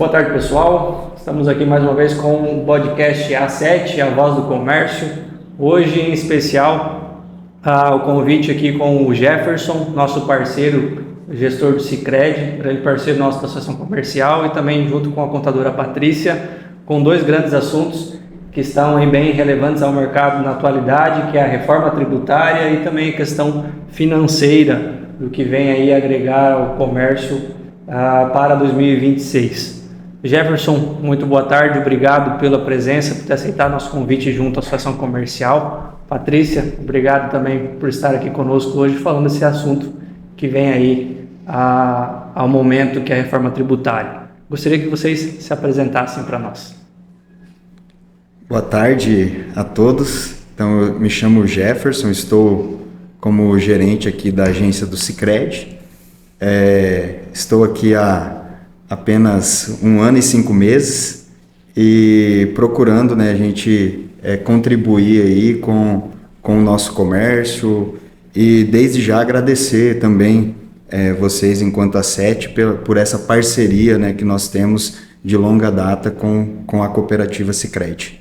Boa tarde, pessoal. Estamos aqui mais uma vez com o podcast A7, a voz do comércio. Hoje, em especial, o convite aqui com o Jefferson, nosso parceiro, gestor do Sicredi, grande parceiro nosso da Associação Comercial, e também junto com a contadora Patrícia, com dois grandes assuntos que estão aí bem relevantes ao mercado na atualidade, que é a reforma tributária e também a questão financeira, do que vem aí agregar ao comércio para 2026. Jefferson, muito boa tarde, obrigado pela presença, por ter aceitado nosso convite junto à Associação Comercial. Patrícia, obrigado também por estar aqui conosco hoje falando desse assunto que vem aí ao momento, que é a reforma tributária. Gostaria que vocês se apresentassem para nós. Boa tarde a todos. Então, eu me chamo Jefferson, estou como gerente aqui da agência do Sicredi. Estou aqui há apenas 1 ano e 5 meses e procurando, a gente contribuir aí com o nosso comércio e desde já agradecer também vocês enquanto A7 por essa parceria, que nós temos de longa data com a cooperativa Sicredi.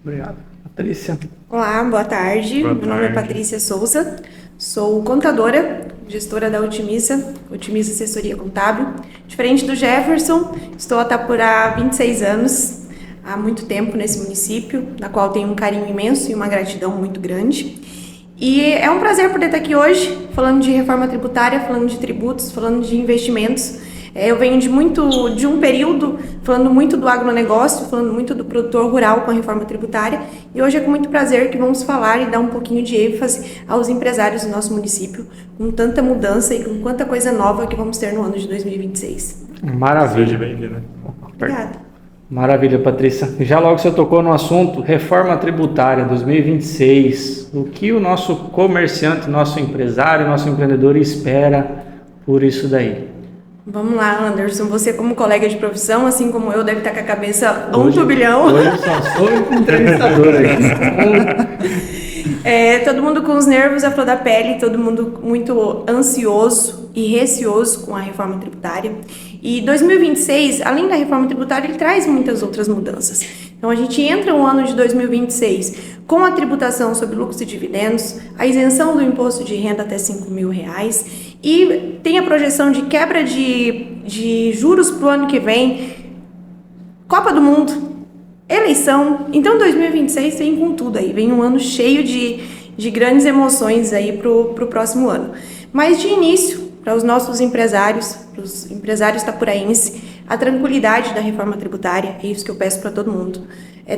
Obrigado. Patrícia. Olá, boa tarde. Meu nome é Patrícia Souza, sou contadora, gestora da Otimiza Assessoria Contábil. Diferente do Jefferson, estou há 26 anos, há muito tempo nesse município, na qual tenho um carinho imenso e uma gratidão muito grande. E é um prazer poder estar aqui hoje, falando de reforma tributária, falando de tributos, falando de investimentos. Eu venho de um período falando muito do agronegócio, falando muito do produtor rural com a reforma tributária, e hoje é com muito prazer que vamos falar e dar um pouquinho de ênfase aos empresários do nosso município, com tanta mudança e com quanta coisa nova que vamos ter no ano de 2026. Maravilha. Obrigada. Maravilha, Patrícia. Já logo você tocou no assunto, reforma tributária 2026, o que o nosso comerciante, nosso empresário, nosso empreendedor espera por isso daí? Vamos lá, Anderson, você como colega de profissão, assim como eu, deve estar com a cabeça a um turbilhão. Hoje eu só sou entrevistador aí. Todo mundo com os nervos à flor da pele, todo mundo muito ansioso e receoso com a reforma tributária. E 2026, além da reforma tributária, ele traz muitas outras mudanças. Então a gente entra no ano de 2026 com a tributação sobre lucros e dividendos, a isenção do imposto de renda até R$5.000 e tem a projeção de quebra de juros para o ano que vem, Copa do Mundo, eleição. Então 2026 vem com tudo aí, vem um ano cheio de grandes emoções aí para o próximo ano. Mas de início, para os nossos empresários, para os empresários itapuraenses, a tranquilidade da reforma tributária, é isso que eu peço para todo mundo.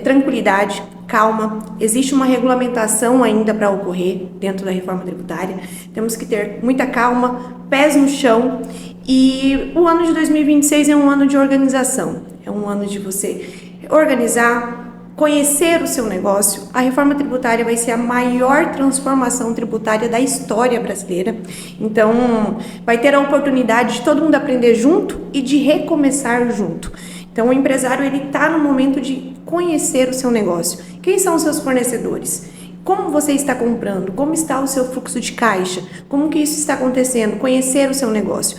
Tranquilidade, calma, existe uma regulamentação ainda para ocorrer dentro da reforma tributária, temos que ter muita calma, pés no chão, e o ano de 2026 é um ano de organização, é um ano de você organizar, conhecer o seu negócio. A reforma tributária vai ser a maior transformação tributária da história brasileira. Então, vai ter a oportunidade de todo mundo aprender junto e de recomeçar junto. Então, o empresário ele está no momento de conhecer o seu negócio. Quem são os seus fornecedores? Como você está comprando? Como está o seu fluxo de caixa? Como que isso está acontecendo? Conhecer o seu negócio.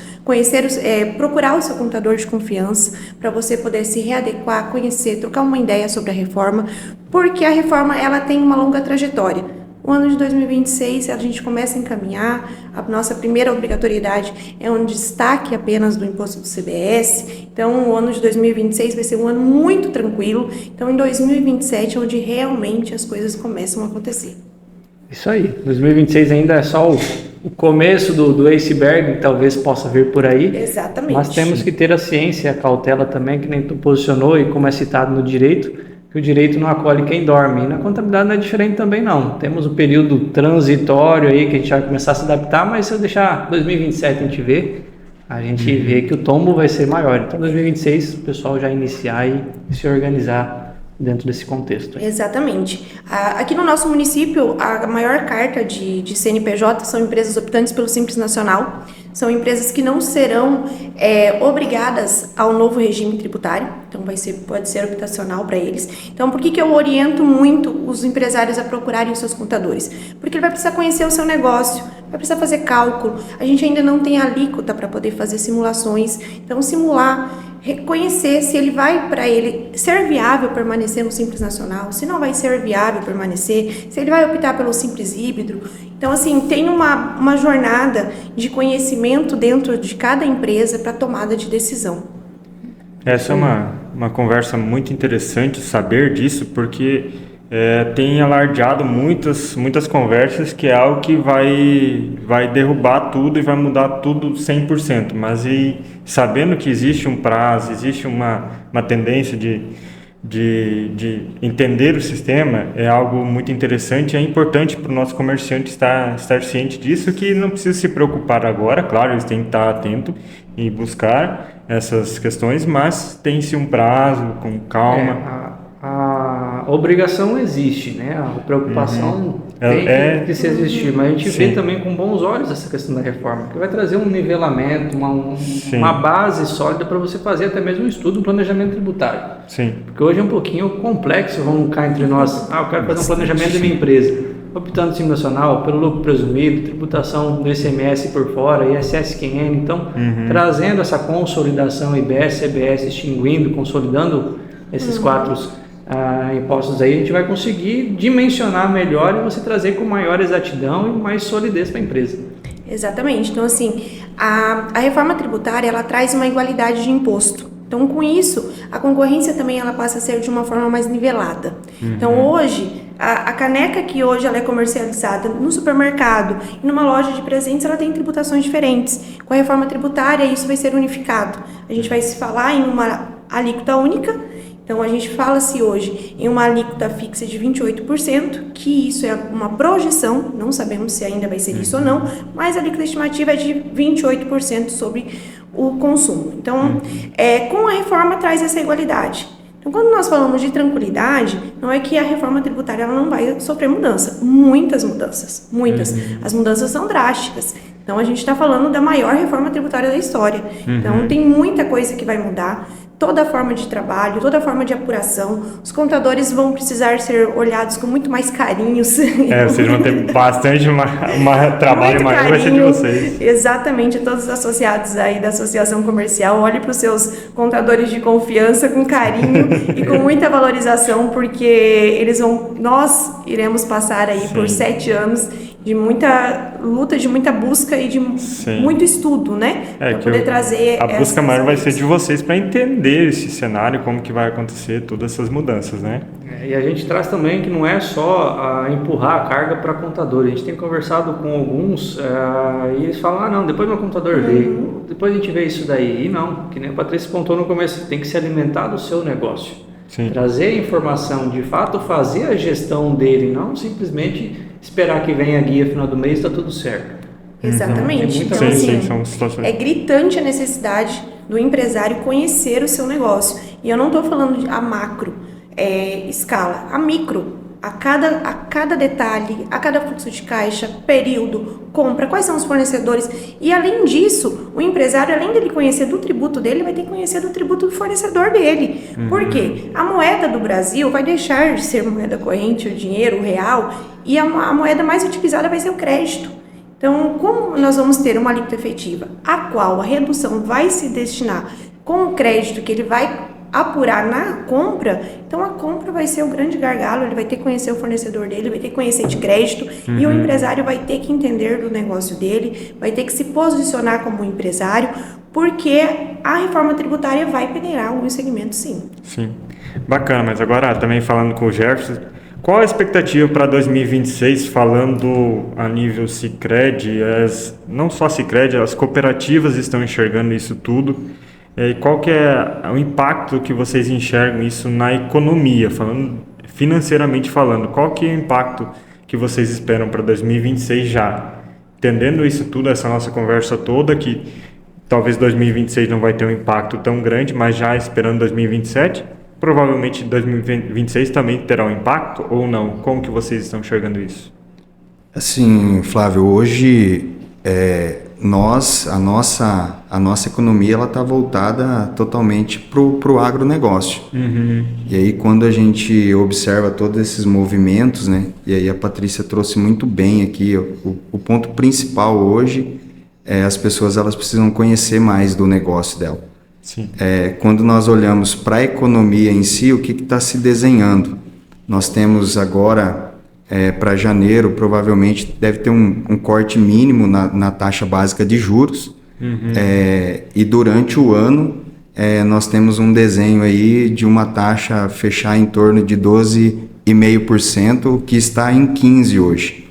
Procurar o seu contador de confiança para você poder se readequar, conhecer, trocar uma ideia sobre a reforma, porque a reforma ela tem uma longa trajetória. O ano de 2026 a gente começa a encaminhar, a nossa primeira obrigatoriedade é um destaque apenas do imposto do CBS, então o ano de 2026 vai ser um ano muito tranquilo, então em 2027 é onde realmente as coisas começam a acontecer. Isso aí, 2026 ainda é só o começo do iceberg, que talvez possa vir por aí. Exatamente. Mas temos que ter a ciência e a cautela também, que nem tu posicionou e como é citado no direito, que o direito não acolhe quem dorme. E na contabilidade não é diferente também não. Temos o período transitório aí, que a gente vai começar a se adaptar, mas se eu deixar 2027 a gente vê que o tombo vai ser maior. Então 2026 o pessoal já iniciar e se organizar dentro desse contexto. Exatamente. Aqui no nosso município, a maior carta de CNPJ são empresas optantes pelo Simples Nacional. São empresas que não serão obrigadas ao novo regime tributário, então pode ser optacional para eles. Então, por que eu oriento muito os empresários a procurarem os seus contadores? Porque ele vai precisar conhecer o seu negócio, vai precisar fazer cálculo. A gente ainda não tem alíquota para poder fazer simulações, então simular reconhecer se ele vai, para ele ser viável permanecer no Simples Nacional, se não vai ser viável permanecer, se ele vai optar pelo Simples Híbrido. Então, assim, tem uma jornada de conhecimento dentro de cada empresa para tomada de decisão. Essa é uma conversa muito interessante, saber disso, porque tem alardeado muitas conversas que é algo que vai derrubar tudo e vai mudar tudo 100%, mas sabendo que existe um prazo, existe uma tendência de entender o sistema, é algo muito interessante e é importante para o nosso comerciante estar ciente disso, que não precisa se preocupar agora, claro, eles têm que estar atento e buscar essas questões, mas tem-se um prazo, com calma. A obrigação existe, né? A preocupação tem que se existir, mas a gente vê também com bons olhos essa questão da reforma, que vai trazer um nivelamento, uma base sólida para você fazer até mesmo um estudo, um planejamento tributário. Sim. Porque hoje é um pouquinho complexo, vamos cá entre nós, eu quero fazer um planejamento da minha empresa, optando Simples Nacional, pelo lucro presumido, tributação do ICMS por fora, ISS-QN, então trazendo essa consolidação IBS, CBS, extinguindo, consolidando esses quatro impostos aí, a gente vai conseguir dimensionar melhor e você trazer com maior exatidão e mais solidez para a empresa. Exatamente. Então, assim, a reforma tributária, ela traz uma igualdade de imposto. Então, com isso, a concorrência também ela passa a ser de uma forma mais nivelada. Então, hoje, a caneca que hoje ela é comercializada no supermercado e numa loja de presentes, ela tem tributações diferentes. Com a reforma tributária, isso vai ser unificado. A gente vai se falar em uma alíquota única. Então, a gente fala-se hoje em uma alíquota fixa de 28%, que isso é uma projeção, não sabemos se ainda vai ser isso ou não, mas a alíquota estimativa é de 28% sobre o consumo. Então, com a reforma traz essa igualdade. Então, quando nós falamos de tranquilidade, não é que a reforma tributária ela não vai sofrer mudança, muitas mudanças, muitas. As mudanças são drásticas. Então, a gente está falando da maior reforma tributária da história. Então, tem muita coisa que vai mudar. Toda a forma de trabalho, toda a forma de apuração. Os contadores vão precisar ser olhados com muito mais carinho. Vocês vão ter bastante trabalho muito maior, vai ser de vocês. Exatamente, todos os associados aí da associação comercial, olhe para os seus contadores de confiança com carinho e com muita valorização, porque nós iremos passar aí por 7 anos de muita luta, de muita busca e de muito estudo, né? Para poder trazer a busca maior vai ser de vocês para entender esse cenário, como que vai acontecer todas essas mudanças, né? E a gente traz também que não é só empurrar a carga para contador. A gente tem conversado com alguns e eles falam, não, depois meu contador vê, depois a gente vê isso daí. E não, que nem a Patrícia pontuou no começo, tem que se alimentar do seu negócio. Sim. Trazer a informação, de fato fazer a gestão dele, não simplesmente esperar que venha a guia no final do mês e está tudo certo. Exatamente. Então, assim, é gritante a necessidade do empresário conhecer o seu negócio. E eu não estou falando de a macro escala, a micro. A cada detalhe, a cada fluxo de caixa, período, compra, quais são os fornecedores. E além disso, o empresário, além dele conhecer do tributo dele, vai ter que conhecer do tributo do fornecedor dele. Por quê? A moeda do Brasil vai deixar de ser moeda corrente, o dinheiro, o real, e a moeda mais utilizada vai ser o crédito. Então, como nós vamos ter uma alíquota efetiva, a qual a redução vai se destinar com o crédito que ele vai apurar na compra, então a compra vai ser o grande gargalo, ele vai ter que conhecer o fornecedor dele, vai ter que conhecer de crédito, e o empresário vai ter que entender do negócio dele, vai ter que se posicionar como empresário, porque a reforma tributária vai peneirar alguns segmentos, sim. Sim, bacana, mas agora também falando com o Jefferson, qual a expectativa para 2026, falando a nível Sicredi, não só Sicredi, as cooperativas estão enxergando isso tudo, e qual que é o impacto que vocês enxergam isso na economia, financeiramente falando, qual que é o impacto que vocês esperam para 2026 já? Entendendo isso tudo, essa nossa conversa toda, que talvez 2026 não vai ter um impacto tão grande, mas já esperando 2027, provavelmente 2026 também terá um impacto ou não? Como que vocês estão enxergando isso? Assim, Flávio, hoje a nossa economia ela está voltada totalmente pro agronegócio. E aí quando a gente observa todos esses movimentos, né? E aí a Patrícia trouxe muito bem aqui o ponto principal hoje as pessoas elas precisam conhecer mais do negócio dela. Sim. Quando nós olhamos para a economia em si, o que está se desenhando? Nós temos agora, para janeiro, provavelmente deve ter um corte mínimo na taxa básica de juros. E durante o ano, nós temos um desenho aí de uma taxa fechar em torno de 12,5%, que está em 15% hoje.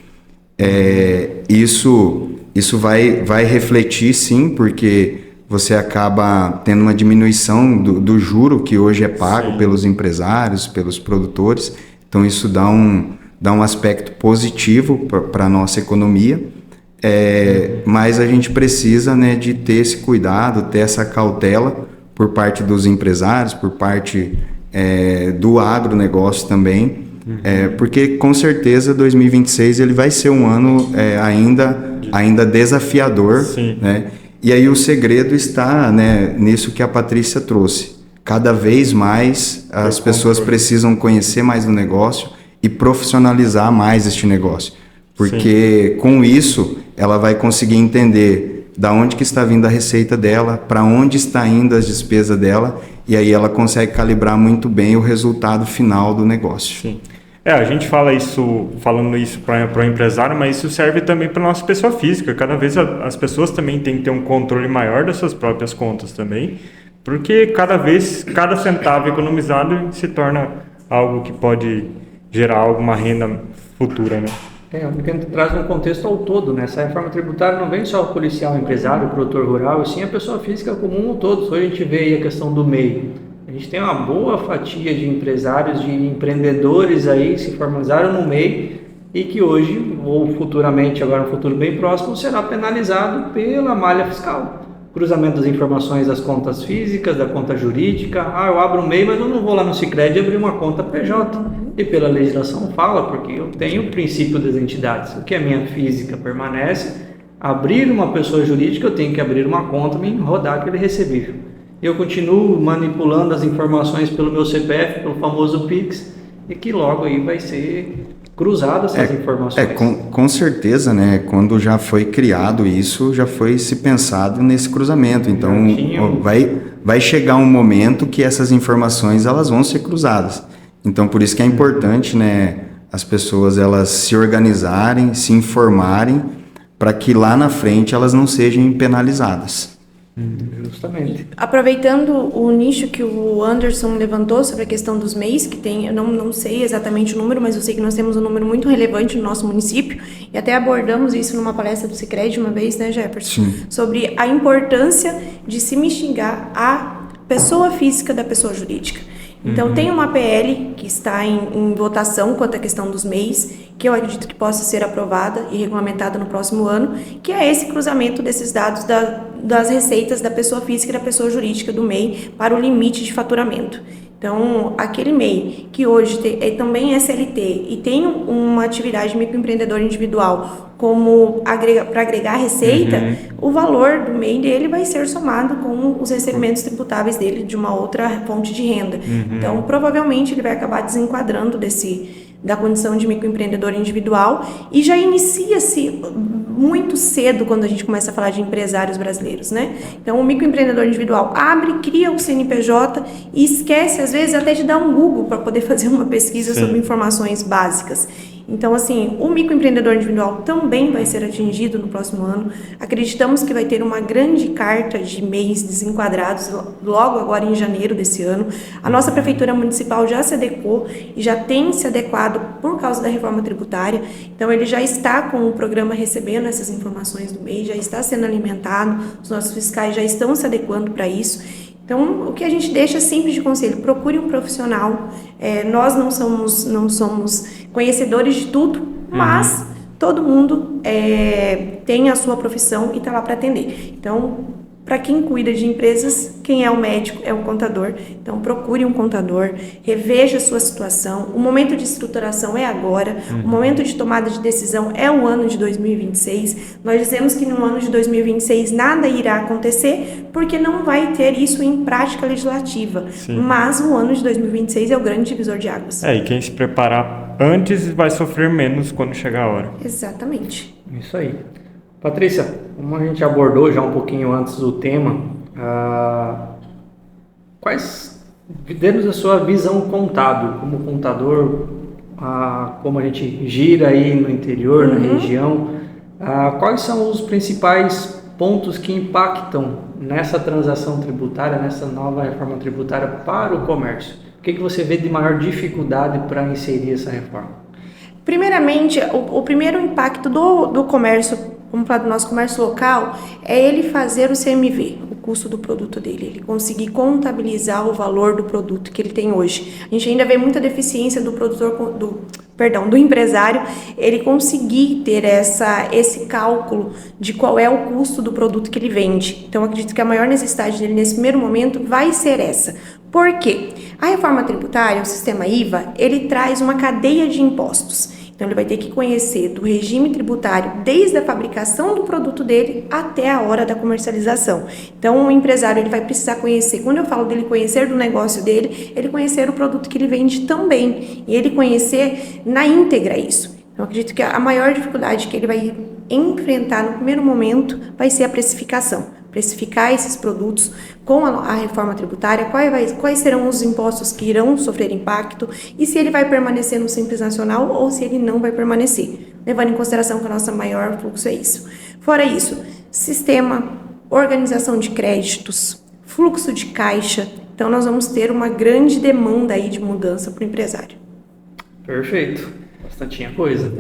Isso vai refletir, sim, porque você acaba tendo uma diminuição do juro que hoje é pago pelos empresários, pelos produtores. Então, isso dá um aspecto positivo para a nossa economia. Mas a gente precisa, né, de ter esse cuidado, ter essa cautela por parte dos empresários, por parte do agronegócio também, porque com certeza 2026 ele vai ser um ano ainda desafiador, né? E aí o segredo está, né, nisso que a Patrícia trouxe. Cada vez mais as pessoas precisam conhecer mais o negócio e profissionalizar mais este negócio, porque com isso ela vai conseguir entender da onde que está vindo a receita dela, para onde está indo as despesas dela, e aí ela consegue calibrar muito bem o resultado final do negócio. Sim. A gente falando isso para o empresário, mas isso serve também para a nossa pessoa física. Cada vez as pessoas também têm que ter um controle maior das suas próprias contas também, porque cada centavo economizado se torna algo que pode gerar alguma renda futura, né? Porque a gente traz um contexto ao todo, né? Essa reforma tributária não vem só o policial, o empresário, o produtor rural, e sim a pessoa física comum ao todo. Hoje a gente vê aí a questão do MEI. A gente tem uma boa fatia de empresários, de empreendedores aí que se formalizaram no MEI e que hoje, ou futuramente, agora no futuro bem próximo, será penalizado pela malha fiscal. Cruzamento das informações das contas físicas, da conta jurídica. Eu abro um MEI, mas eu não vou lá no Sicredi abrir uma conta PJ. E pela legislação fala, porque eu tenho o princípio das entidades. O que é minha física permanece. Abrir uma pessoa jurídica, eu tenho que abrir uma conta e rodar aquele recebível. Eu continuo manipulando as informações pelo meu CPF, pelo famoso Pix, e que logo aí vai ser cruzado essas informações. Com certeza, né? Quando já foi criado isso, já foi se pensado nesse cruzamento. Então, vai chegar um momento que essas informações elas vão ser cruzadas. Então, por isso que é importante, né, as pessoas elas se organizarem, se informarem, para que lá na frente elas não sejam penalizadas. Justamente. Aproveitando o nicho que o Anderson levantou sobre a questão dos MEIs, que tem, eu não sei exatamente o número, mas eu sei que nós temos um número muito relevante no nosso município, e até abordamos isso numa palestra do Sicredi uma vez, né, Jefferson? Sim. Sobre a importância de se mitigar a pessoa física da pessoa jurídica. Então, tem uma PL que está em votação quanto à questão dos MEIs, que eu acredito que possa ser aprovada e regulamentada no próximo ano, que é esse cruzamento desses dados das receitas da pessoa física e da pessoa jurídica do MEI para o limite de faturamento. Então, aquele MEI que hoje também é CLT e tem uma atividade microempreendedor individual como para agregar receita, o valor do MEI dele vai ser somado com os recebimentos tributáveis dele de uma outra fonte de renda. Então, provavelmente, ele vai acabar desenquadrando da condição de microempreendedor individual e já inicia-se muito cedo quando a gente começa a falar de empresários brasileiros, né? Então, o microempreendedor individual cria o CNPJ e esquece, às vezes, até de dar um Google para poder fazer uma pesquisa sobre informações básicas. Então, assim, o microempreendedor individual também vai ser atingido no próximo ano. Acreditamos que vai ter uma grande carta de MEIs desenquadrados logo agora em janeiro desse ano. A nossa Prefeitura Municipal já se adequou e já tem se adequado por causa da reforma tributária. Então, ele já está com o programa recebendo essas informações do MEI, já está sendo alimentado, os nossos fiscais já estão se adequando para isso. Então, o que a gente deixa sempre de conselho, procure um profissional. Nós não somos conhecedores de tudo, mas todo mundo tem a sua profissão e está lá para atender. Então, para quem cuida de empresas, quem é o médico é o contador. Então, procure um contador, reveja a sua situação. O momento de estruturação é agora. O momento de tomada de decisão é o ano de 2026. Nós dizemos que no ano de 2026 nada irá acontecer, porque não vai ter isso em prática legislativa. Sim. Mas o ano de 2026 é o grande divisor de águas. E quem se preparar antes vai sofrer menos quando chegar a hora. Exatamente. Isso aí. Patrícia, como a gente abordou já um pouquinho antes do tema, dentro da sua visão contábil, como contador, como a gente gira aí no interior, na região, quais são os principais pontos que impactam nessa transação tributária, nessa nova reforma tributária para o comércio? O que você vê de maior dificuldade para inserir essa reforma? Primeiramente, o primeiro impacto do comércio, vamos falar do nosso comércio local, é ele fazer o CMV, o custo do produto dele, ele conseguir contabilizar o valor do produto que ele tem hoje. A gente ainda vê muita deficiência do empresário, ele conseguir ter esse cálculo de qual é o custo do produto que ele vende. Então, acredito que a maior necessidade dele nesse primeiro momento vai ser essa. Por quê? A reforma tributária, o sistema IVA, ele traz uma cadeia de impostos. Então, ele vai ter que conhecer do regime tributário desde a fabricação do produto dele até a hora da comercialização. Então, o empresário ele vai precisar conhecer, quando eu falo dele conhecer do negócio dele, ele conhecer o produto que ele vende também. E ele conhecer na íntegra isso. Então, acredito que a maior dificuldade que ele vai enfrentar no primeiro momento vai ser a precificação. Precificar esses produtos com a reforma tributária, quais serão os impostos que irão sofrer impacto e se ele vai permanecer no Simples Nacional ou se ele não vai permanecer, levando em consideração que o nosso maior fluxo é isso. Fora isso, sistema, organização de créditos, fluxo de caixa, então nós vamos ter uma grande demanda aí de mudança para o empresário. Perfeito, bastantinha coisa.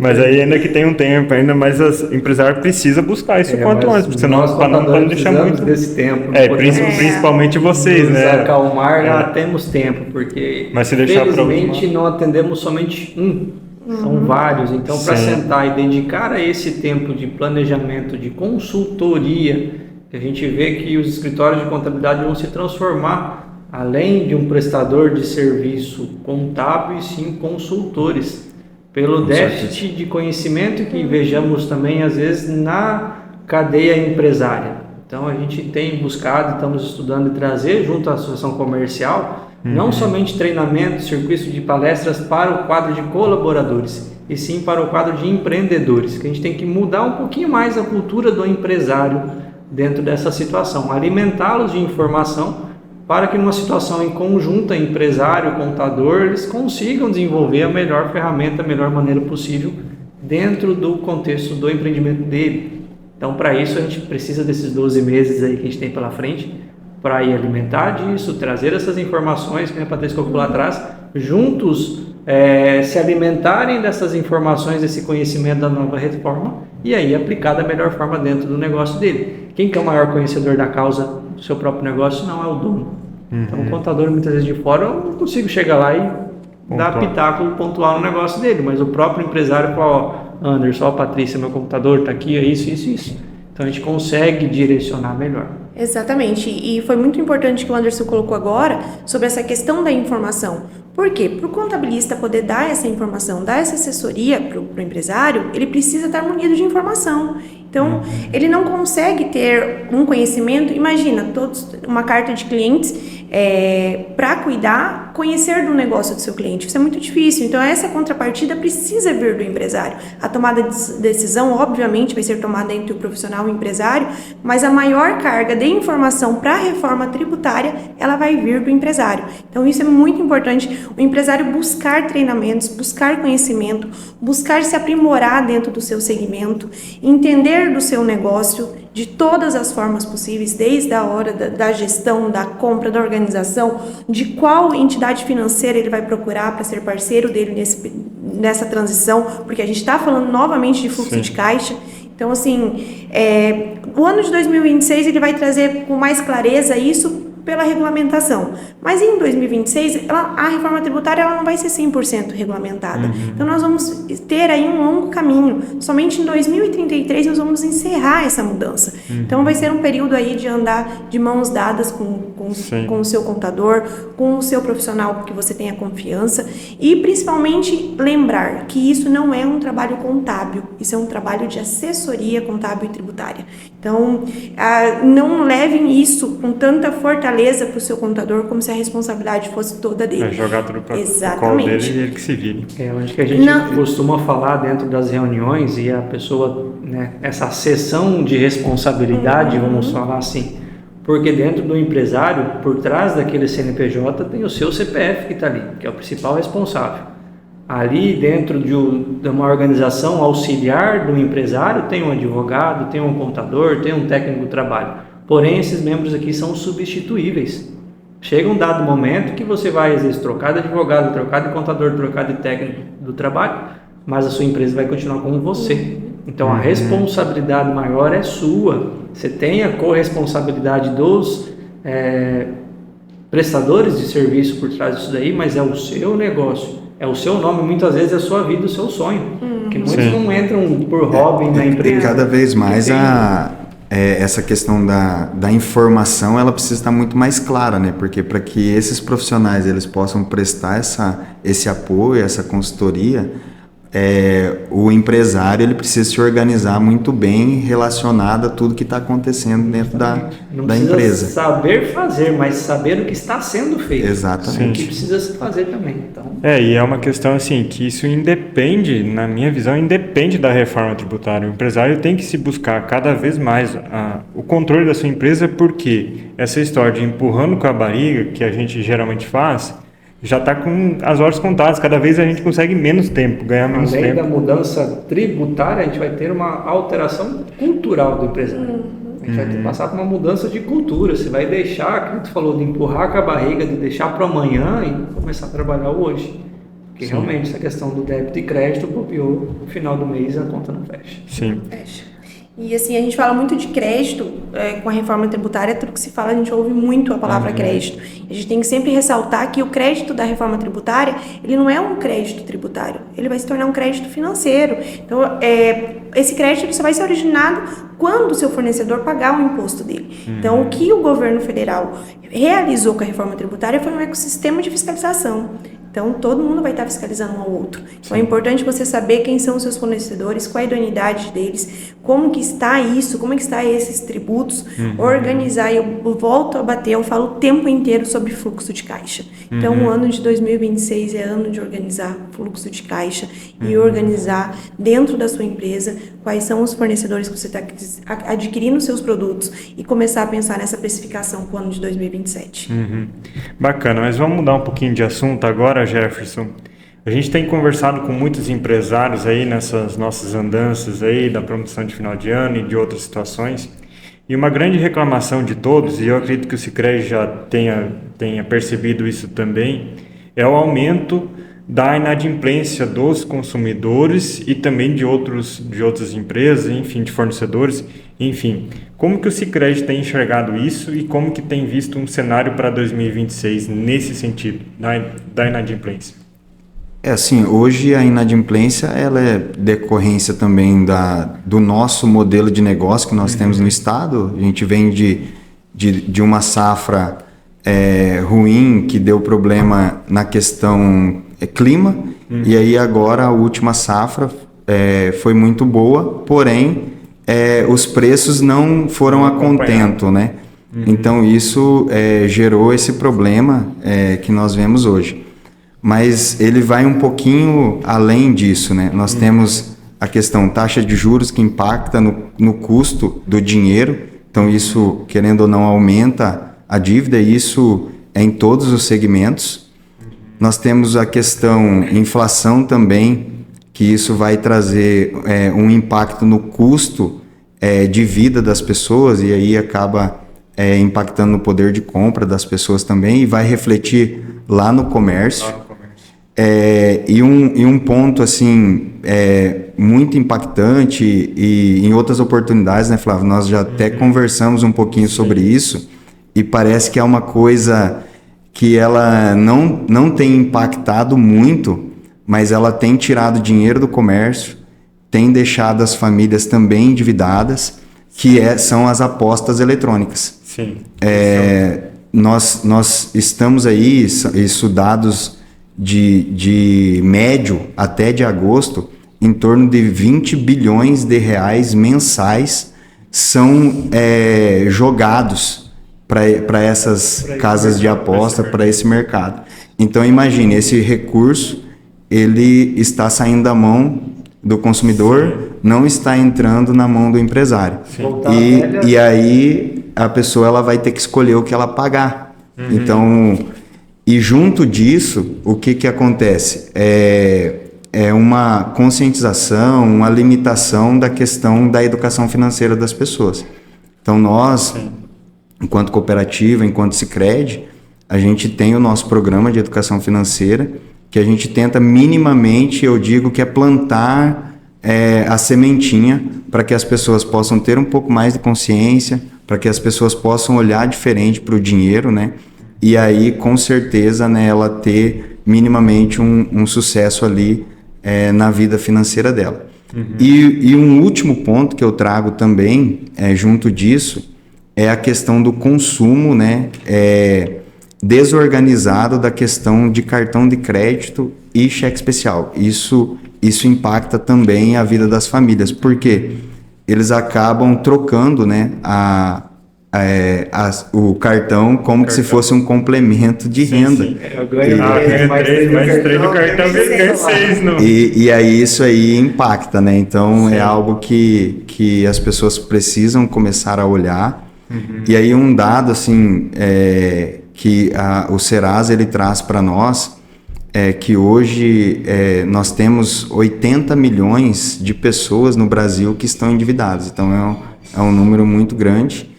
Mas aí ainda que tem um tempo ainda, mas o empresário precisa buscar isso quanto antes, porque senão não pode deixar muito desse tempo. Principalmente vocês, nos né? Acalmar, temos tempo, porque mas se deixar felizmente não atendemos somente são vários. Então, para sentar e dedicar a esse tempo de planejamento, de consultoria, que a gente vê que os escritórios de contabilidade vão se transformar, além de um prestador de serviço contábil, e sim consultores. Pelo déficit de conhecimento que vejamos também, às vezes, na cadeia empresária. Então, a gente tem buscado, estamos estudando e trazer junto à associação comercial, não somente treinamento, circuito de palestras para o quadro de colaboradores, e sim para o quadro de empreendedores, que a gente tem que mudar um pouquinho mais a cultura do empresário dentro dessa situação, alimentá-los de informação, para que numa situação em conjunta, empresário, contador, eles consigam desenvolver a melhor ferramenta, a melhor maneira possível dentro do contexto do empreendimento dele. Então, para isso, a gente precisa desses 12 meses aí que a gente tem pela frente, para ir alimentar disso, trazer essas informações que a Patrícia colocou lá atrás, juntos se alimentarem dessas informações, desse conhecimento da nova reforma, e aí aplicar da melhor forma dentro do negócio dele. Quem que é o maior conhecedor da causa do seu próprio negócio? Não é o dono. Então, o contador, muitas vezes de fora, eu não consigo chegar lá e dar pitaco pontual no negócio dele, mas o próprio empresário fala, Anderson, Patrícia, meu computador está aqui, é isso. Então, a gente consegue direcionar melhor. Exatamente, e foi muito importante que o Anderson colocou agora sobre essa questão da informação. Por quê? Para o contabilista poder dar essa informação, dar essa assessoria para o empresário, ele precisa estar munido de informação. Então, ele não consegue ter um conhecimento, imagina, uma carta de clientes para cuidar, conhecer do negócio do seu cliente. Isso é muito difícil. Então, essa contrapartida precisa vir do empresário. A tomada de decisão, obviamente, vai ser tomada entre o profissional e o empresário, mas a maior carga de informação para a reforma tributária, ela vai vir do empresário. Então, isso é muito importante, o empresário buscar treinamentos, buscar conhecimento, buscar se aprimorar dentro do seu segmento, entender do seu negócio de todas as formas possíveis, desde a hora da gestão, da compra, da organização, de qual entidade financeira ele vai procurar para ser parceiro dele nessa transição, porque a gente está falando novamente de fluxo de caixa. Então, assim, o ano de 2026 ele vai trazer com mais clareza isso pela regulamentação. Mas em 2026, a reforma tributária ela não vai ser 100% regulamentada. Então, nós vamos ter aí um longo caminho. Somente em 2033 nós vamos encerrar essa mudança. Então, vai ser um período aí de andar de mãos dadas com o seu contador, com o seu profissional que você tenha confiança e, principalmente, lembrar que isso não é um trabalho contábil, isso é um trabalho de assessoria contábil e tributária. Então, não levem isso com tanta fortaleza para o seu contador como se a responsabilidade fosse toda dele. Jogar tudo para o colo dele e ele que se vire. Onde que a gente costuma falar dentro das reuniões e a pessoa, né, essa cessão de responsabilidade, vamos falar assim, Porque dentro do empresário, por trás daquele CNPJ, tem o seu CPF que está ali, que é o principal responsável. Ali dentro de uma organização auxiliar do empresário, tem um advogado, tem um contador, tem um técnico do trabalho. Porém, esses membros aqui são substituíveis. Chega um dado momento que você vai, às vezes, trocar de advogado, trocar de contador, trocar de técnico do trabalho, mas a sua empresa vai continuar com você. Então, a responsabilidade maior é sua. Você tem a corresponsabilidade dos prestadores de serviço por trás disso daí, mas é o seu negócio. É o seu nome, muitas vezes é a sua vida, o seu sonho. Porque muitos não entram por hobby na empresa. E cada vez mais essa questão da informação, ela precisa estar muito mais clara, né? Porque para que esses profissionais eles possam prestar esse apoio, essa consultoria, o empresário ele precisa se organizar muito bem relacionado a tudo que está acontecendo dentro da empresa. Saber fazer, mas saber o que está sendo feito. Exatamente. O que precisa se fazer também. Então... e é uma questão assim, que isso independe, na minha visão, independe da reforma tributária. O empresário tem que se buscar cada vez mais o controle da sua empresa, porque essa história de empurrando com a barriga, que a gente geralmente faz, já está com as horas contadas. Cada vez a gente consegue menos tempo, ganhar menos tempo. Além da mudança tributária, a gente vai ter uma alteração cultural do empresário. A gente vai ter que passar por uma mudança de cultura. Você vai deixar, como tu falou, de empurrar com a barriga, de deixar para amanhã e começar a trabalhar hoje. Porque realmente essa questão do débito e crédito copiou, no final do mês a conta não fecha. Sim. Fecha. E assim, a gente fala muito de crédito, com a reforma tributária, tudo que se fala, a gente ouve muito a palavra crédito. A gente tem que sempre ressaltar que o crédito da reforma tributária, ele não é um crédito tributário, ele vai se tornar um crédito financeiro. Então, esse crédito só vai ser originado quando o seu fornecedor pagar o imposto dele. Então, o que o governo federal realizou com a reforma tributária foi um ecossistema de fiscalização. Então, todo mundo vai estar fiscalizando um ao outro. Então, é importante você saber quem são os seus fornecedores, qual a idoneidade deles, como que está isso, como é que está esses tributos, organizar. E eu volto a bater, eu falo o tempo inteiro sobre fluxo de caixa. Então, o ano de 2026 é ano de organizar fluxo de caixa e organizar dentro da sua empresa quais são os fornecedores que você está adquirindo seus produtos e começar a pensar nessa precificação para o ano de 2027. Bacana, mas vamos mudar um pouquinho de assunto agora, Jefferson. A gente tem conversado com muitos empresários aí nessas nossas andanças aí da promoção de final de ano e de outras situações. E uma grande reclamação de todos, e eu acredito que o Sicredi já tenha percebido isso também, é o aumento da inadimplência dos consumidores e também de outras empresas, enfim, de fornecedores, enfim. Como que o Sicredi tem enxergado isso e como que tem visto um cenário para 2026 nesse sentido, da inadimplência? Assim, hoje a inadimplência ela é decorrência também do nosso modelo de negócio que nós temos no estado. A gente vem de uma safra ruim que deu problema na questão clima, e aí agora a última safra foi muito boa, porém os preços não foram a contento, né? Então isso gerou esse problema que nós vemos hoje. Mas ele vai um pouquinho além disso, né? Nós temos a questão taxa de juros que impacta no custo do dinheiro. Então isso, querendo ou não, aumenta a dívida, e isso é em todos os segmentos. Nós temos a questão inflação também, que isso vai trazer um impacto no custo de vida das pessoas, e aí acaba impactando no poder de compra das pessoas também, e vai refletir lá no comércio. E um ponto assim muito impactante, e em outras oportunidades, né, Flávio, nós já até conversamos um pouquinho sobre isso, e parece que é uma coisa que ela não tem impactado muito, mas ela tem tirado dinheiro do comércio, tem deixado as famílias também endividadas, que são as apostas eletrônicas. Sim. Nós estamos aí, isso dados de médio até de agosto, em torno de 20 bilhões de reais mensais são jogados para essas casas de aposta, para esse mercado. Então imagine, esse recurso ele está saindo da mão do consumidor, não está entrando na mão do empresário. E aí a pessoa ela vai ter que escolher o que ela pagar. Então, e junto disso, o que acontece? É uma conscientização, uma limitação da questão da educação financeira das pessoas. Então, nós, enquanto cooperativa, enquanto Sicredi, a gente tem o nosso programa de educação financeira, que a gente tenta minimamente, eu digo que é plantar a sementinha para que as pessoas possam ter um pouco mais de consciência, para que as pessoas possam olhar diferente para o dinheiro, né? E aí, com certeza, né, ela ter minimamente um sucesso ali na vida financeira dela. E um último ponto que eu trago também, junto disso, é a questão do consumo, né, desorganizado da questão de cartão de crédito e cheque especial. Isso impacta também a vida das famílias, porque eles acabam trocando, né, o cartão como que se fosse um complemento de renda. Sim. Eu ganho 3, mais 3 no cartão, ganho 6 no... E aí isso aí impacta, né? Então é algo que as pessoas precisam começar a olhar. E aí um dado assim que o Serasa ele traz para nós que hoje nós temos 80 milhões de pessoas no Brasil que estão endividadas. Então é um número muito grande.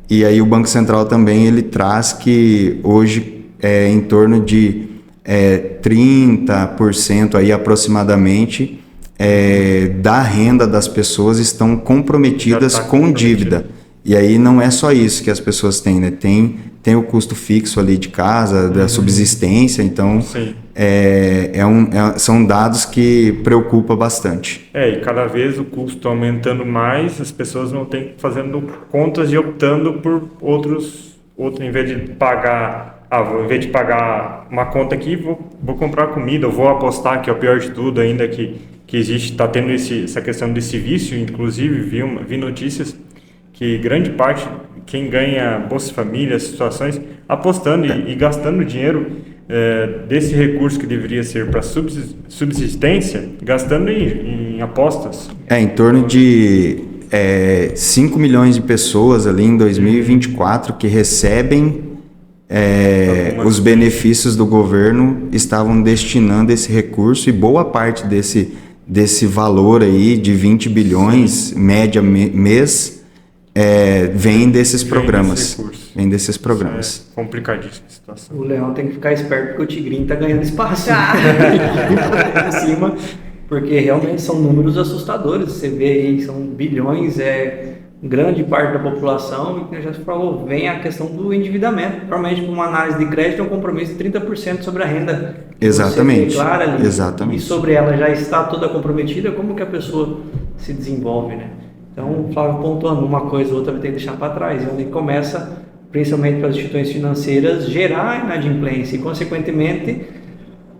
E aí o Banco Central também ele traz que hoje em torno de 30% aí aproximadamente da renda das pessoas estão comprometidas com dívida. E aí não é só isso que as pessoas têm, né? Tem o custo fixo ali de casa, da subsistência, então são dados que preocupam bastante. E cada vez o custo aumentando mais, as pessoas vão ter que fazendo contas e optando por outros em vez de pagar uma conta aqui, vou comprar comida, eu vou apostar, que é o pior de tudo ainda, que existe, está tendo essa questão desse vício. Inclusive vi notícias que grande parte, quem ganha Bolsa Família, situações, apostando e gastando dinheiro desse recurso que deveria ser para subsistência, gastando em apostas. Em torno de 5 milhões de pessoas ali em 2024 que recebem os benefícios do governo, estavam destinando esse recurso, e boa parte desse valor aí de 20 bilhões, média mês, vem desses programas. Vem desses programas. É complicadíssima a situação. O Leão tem que ficar esperto porque o Tigrinho está ganhando espaço. Porque realmente são números assustadores. Você vê aí, são bilhões, grande parte da população, e já se falou, vem a questão do endividamento. Provavelmente, com uma análise de crédito, é um compromisso de 30% sobre a renda. Exatamente. Você declara ali, exatamente. E sobre ela já está toda comprometida, como que a pessoa se desenvolve, né? Então, o Flávio pontuando uma coisa ou outra, vai ter que deixar para trás. E onde começa, principalmente para as instituições financeiras, gerar inadimplência e, consequentemente,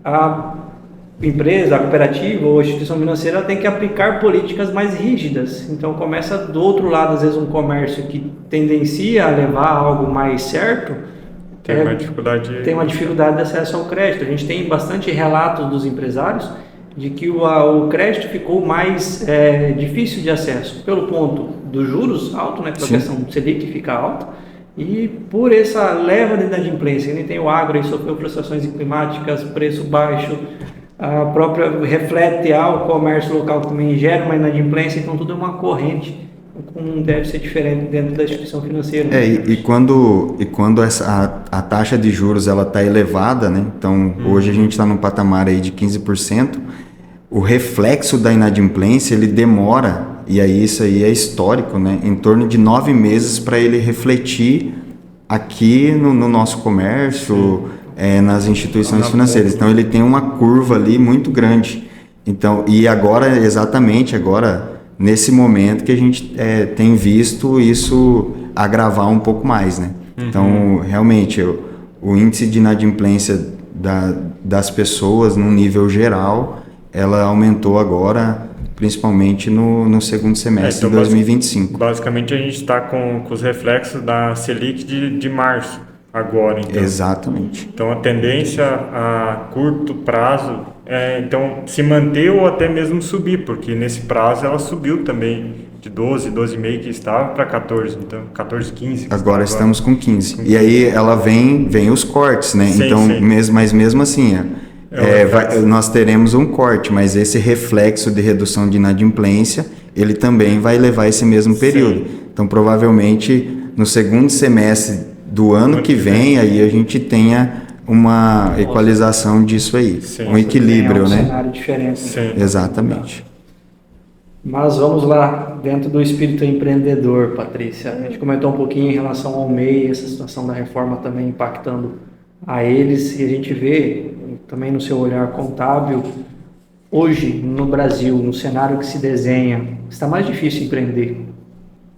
a empresa, a cooperativa ou a instituição financeira tem que aplicar políticas mais rígidas. Então, começa do outro lado, às vezes, um comércio que tendencia a levar algo mais certo, tem uma dificuldade de acesso ao crédito. A gente tem bastante relatos dos empresários de que o crédito ficou mais difícil de acesso, pelo ponto dos juros alto, né, pela questão do Selic ficar alto, e por essa leva de inadimplência. Ainda tem o agro, aí sofreu prestações climáticas, preço baixo, a própria reflete ao comércio local que também gera uma inadimplência, então tudo é uma corrente, como deve ser diferente dentro da instituição financeira. E quando a taxa de juros ela está elevada, né? Então hoje a gente está num patamar aí de 15%, o reflexo da inadimplência ele demora, e aí isso aí é histórico, né? Em torno de 9 meses para ele refletir aqui no nosso comércio, nas instituições financeiras. Então ele tem uma curva ali muito grande. Então, e agora, exatamente agora, nesse momento que a gente tem visto isso agravar um pouco mais, né? Então, realmente, o índice de inadimplência das pessoas no nível geral, ela aumentou agora, principalmente no segundo semestre de 2025. Basicamente, a gente está com os reflexos da Selic de março agora. Então. Exatamente. Então, a tendência a curto prazo então se manter ou até mesmo subir, porque nesse prazo ela subiu também de 12,5 que estava para 14, então 14, 15. Agora estamos com 15. E aí ela vem os cortes, né? Sim, então, sim. mas mesmo assim, reflexo. nós teremos um corte, mas esse reflexo de redução de inadimplência, ele também vai levar esse mesmo período. Sim. Então, provavelmente, no segundo semestre do ano que vem, aí a gente tenha uma equalização disso aí, Sim. um equilíbrio, um né? cenário diferente. Sim. Exatamente. Mas vamos lá, dentro do espírito empreendedor, Patrícia. A gente comentou um pouquinho em relação ao MEI, essa situação da reforma também impactando a eles, e a gente vê também no seu olhar contábil, hoje no Brasil, no cenário que se desenha, está mais difícil empreender,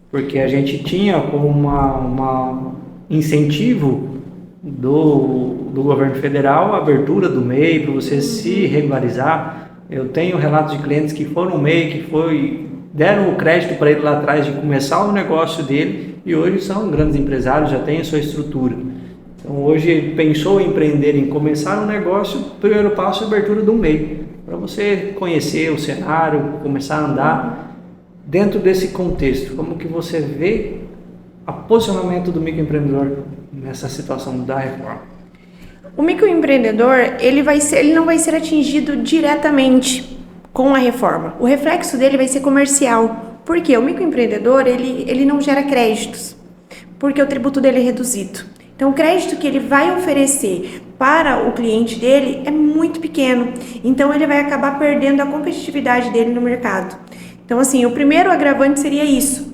porque a gente tinha como uma incentivo do governo federal a abertura do MEI para você se regularizar. Eu tenho relatos de clientes que foram MEI, que deram o crédito para ele lá atrás de começar o negócio dele e hoje são grandes empresários, já têm a sua estrutura. Então hoje ele pensou em empreender, em começar um negócio, o primeiro passo é a abertura do MEI, para você conhecer o cenário, começar a andar. Dentro desse contexto, como que você vê o posicionamento do microempreendedor nessa situação da reforma? O microempreendedor, ele não vai ser atingido diretamente com a reforma. O reflexo dele vai ser comercial. Por quê? O microempreendedor, ele não gera créditos, porque o tributo dele é reduzido. Então, o crédito que ele vai oferecer para o cliente dele é muito pequeno. Então, ele vai acabar perdendo a competitividade dele no mercado. Então, assim, o primeiro agravante seria isso.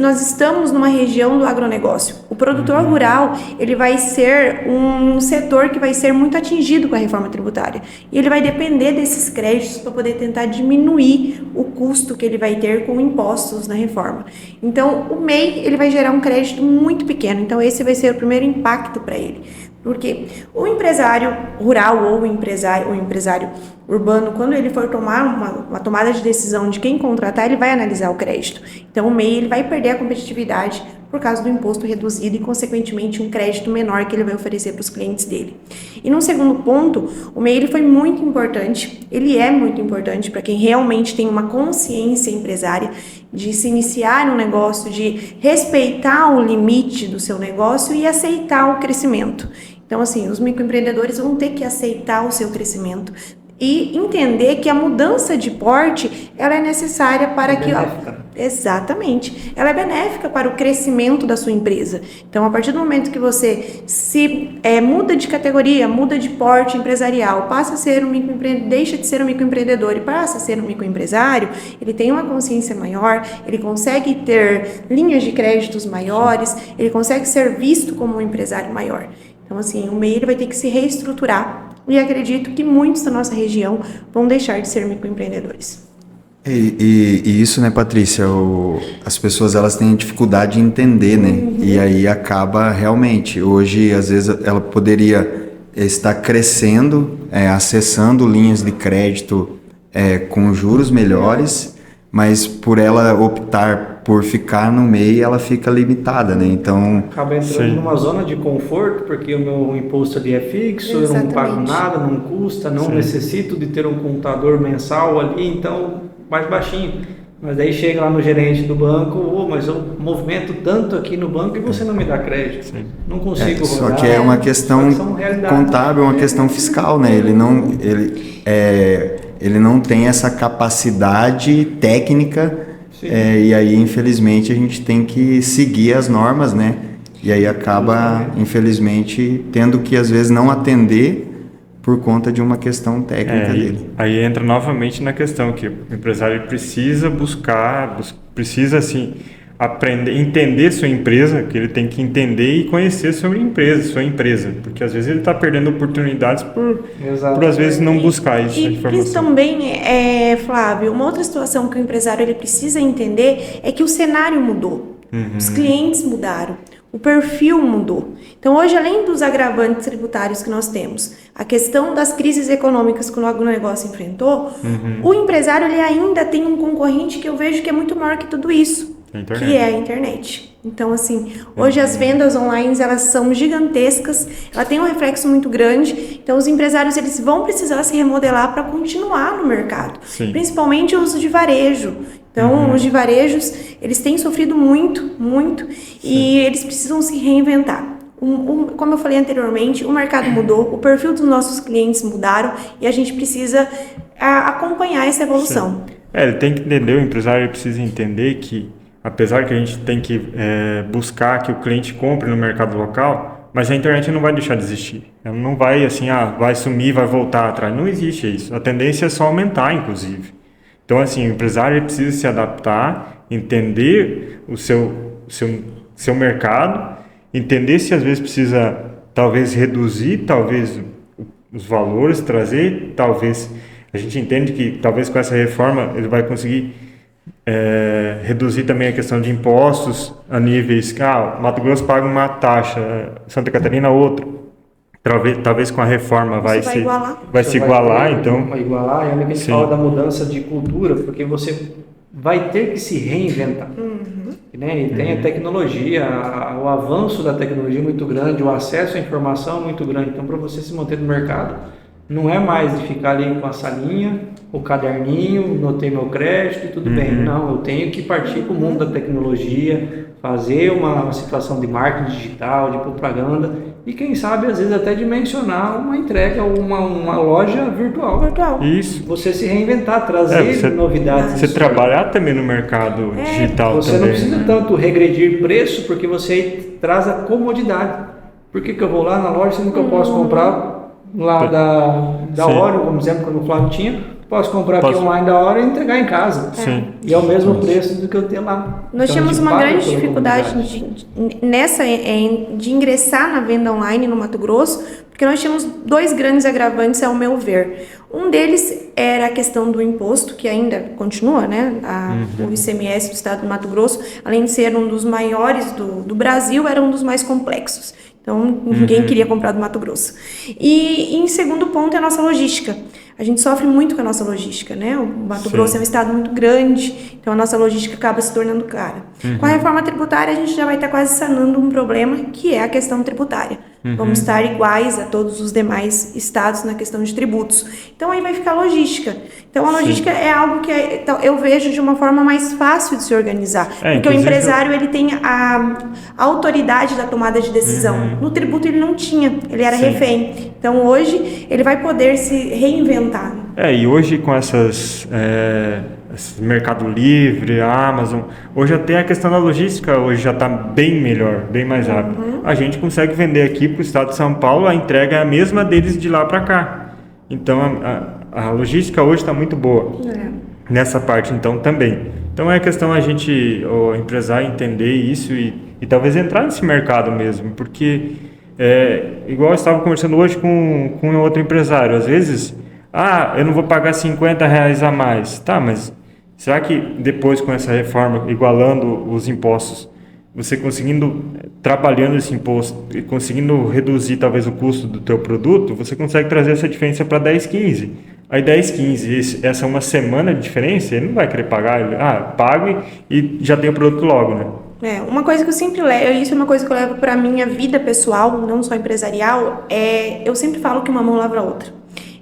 Nós estamos numa região do agronegócio. O produtor rural, ele vai ser um setor que vai ser muito atingido com a reforma tributária. E ele vai depender desses créditos para poder tentar diminuir o custo que ele vai ter com impostos na reforma. Então, o MEI, ele vai gerar um crédito muito pequeno. Então, esse vai ser o primeiro impacto para ele. Porque o empresário rural ou o empresário urbano, quando ele for tomar uma tomada de decisão de quem contratar, ele vai analisar o crédito. Então, o MEI ele vai perder a competitividade por causa do imposto reduzido e, consequentemente, um crédito menor que ele vai oferecer para os clientes dele. E, num segundo ponto, o MEI ele foi muito importante, ele é muito importante para quem realmente tem uma consciência empresária de se iniciar um negócio, de respeitar o limite do seu negócio e aceitar o crescimento. Então, assim, os microempreendedores vão ter que aceitar o seu crescimento e entender que a mudança de porte, ela é necessária para que... Exatamente. Ela é benéfica para o crescimento da sua empresa. Então, a partir do momento que você muda de categoria, muda de porte empresarial, passa a ser deixa de ser um microempreendedor e passa a ser um microempresário, ele tem uma consciência maior, ele consegue ter linhas de créditos maiores, ele consegue ser visto como um empresário maior. Então, assim, o MEI ele vai ter que se reestruturar e acredito que muitos da nossa região vão deixar de ser microempreendedores. E isso, né, Patrícia, as pessoas elas têm dificuldade em entender, né? E aí acaba realmente, hoje às vezes ela poderia estar crescendo, acessando linhas de crédito com juros melhores, mas por ela optar por ficar no MEI, ela fica limitada, né? Então... Acaba entrando numa zona de conforto, porque o meu imposto ali é fixo, Exatamente. Eu não pago nada, não custa, não necessito de ter um contador mensal ali, então mais baixinho. Mas daí chega lá no gerente do banco, mas eu movimento tanto aqui no banco e você não me dá crédito. Sim. Não consigo rodar. Só que é uma questão contábil, uma questão fiscal, né? Ele não tem essa capacidade técnica, e aí, infelizmente, a gente tem que seguir as normas, né? E aí acaba, infelizmente, tendo que, às vezes, não atender por conta de uma questão técnica dele. Aí entra novamente na questão que o empresário precisa precisa, assim, aprender, entender sua empresa, que ele tem que entender e conhecer sua empresa, porque às vezes ele está perdendo oportunidades por às vezes não buscar essa informação. E também, Flávio, uma outra situação que o empresário ele precisa entender é que o cenário mudou, os clientes mudaram, o perfil mudou. Então hoje, além dos agravantes tributários que nós temos, a questão das crises econômicas que o agronegócio enfrentou, o empresário ele ainda tem um concorrente que eu vejo que é muito maior que tudo isso, que é a internet. Então, assim, hoje as vendas online, elas são gigantescas, ela tem um reflexo muito grande, então os empresários, eles vão precisar se remodelar para continuar no mercado, principalmente o uso de varejo. Então, os de varejos, eles têm sofrido muito, e eles precisam se reinventar. Como eu falei anteriormente, o mercado mudou, o perfil dos nossos clientes mudaram e a gente precisa acompanhar essa evolução. Ele tem que entender, o empresário precisa entender que, apesar que a gente tem que buscar que o cliente compre no mercado local, mas a internet não vai deixar de existir. Ela não vai assim, vai sumir, vai voltar atrás. Não existe isso. A tendência é só aumentar, inclusive. Então, assim, o empresário precisa se adaptar, entender o seu mercado, entender se às vezes precisa, talvez, reduzir, talvez, os valores, trazer, talvez... A gente entende que, talvez, com essa reforma, ele vai conseguir reduzir também a questão de impostos a níveis... Mato Grosso paga uma taxa, Santa Catarina outra. Talvez com a reforma vai se igualar, então... Vai igualar, e a gente fala da mudança de cultura, porque você vai ter que se reinventar. Né? E tem a tecnologia, o avanço da tecnologia muito grande, o acesso à informação muito grande. Então, para você se manter no mercado, não é mais de ficar ali com a salinha, o caderninho, notei meu crédito e tudo bem. Não, eu tenho que partir para o mundo da tecnologia, fazer uma situação de marketing digital, de propaganda e quem sabe, às vezes, até dimensionar uma entrega ou uma loja virtual. Isso. Você se reinventar, trazer novidades. Você trabalhar também no mercado digital você também. Não precisa tanto regredir preço, porque você traz a comodidade. Por que eu vou lá na loja sendo que eu posso comprar lá da Oreo, como exemplo, quando o Flávio tinha, posso comprar aqui online da hora e entregar em casa. E é o mesmo preço do que eu tenho lá. Nós tínhamos uma grande dificuldade de ingressar na venda online no Mato Grosso, porque nós tínhamos 2 grandes agravantes, ao meu ver. Um deles era a questão do imposto, que ainda continua, né? O ICMS do estado do Mato Grosso, além de ser um dos maiores do Brasil, era um dos mais complexos. Então, ninguém queria comprar do Mato Grosso. E em segundo ponto é a nossa logística. A gente sofre muito com a nossa logística, né? O Mato Grosso é um estado muito grande, então a nossa logística acaba se tornando cara. Com a reforma tributária, a gente já vai estar quase sanando um problema, que é a questão tributária. Vamos estar iguais a todos os demais estados na questão de tributos. Então, aí vai ficar a logística. Então, a logística é algo que eu vejo de uma forma mais fácil de se organizar. Porque o empresário, ele tem a autoridade da tomada de decisão. No tributo, ele não tinha, ele era refém. Então, hoje, ele vai poder se reinventar. E hoje com esse Mercado Livre, a Amazon, hoje até a questão da logística hoje já está bem melhor, bem mais rápido. A gente consegue vender aqui para o estado de São Paulo, a entrega é a mesma deles de lá para cá. Então a logística hoje está muito boa nessa parte, então também. Então é questão o empresário entender isso e talvez entrar nesse mercado mesmo, porque igual eu estava conversando hoje com outro empresário, às vezes, eu não vou pagar R$50 a mais, tá, mas será que depois com essa reforma, igualando os impostos, você conseguindo, trabalhando esse imposto e conseguindo reduzir talvez o custo do teu produto, você consegue trazer essa diferença para 10, 15. Aí 10, 15, essa é uma semana de diferença, ele não vai querer pagar, pague e já tem o produto logo, né? Uma coisa que eu sempre levo, isso é uma coisa que eu levo para a minha vida pessoal, não só empresarial, eu sempre falo que uma mão lava a outra.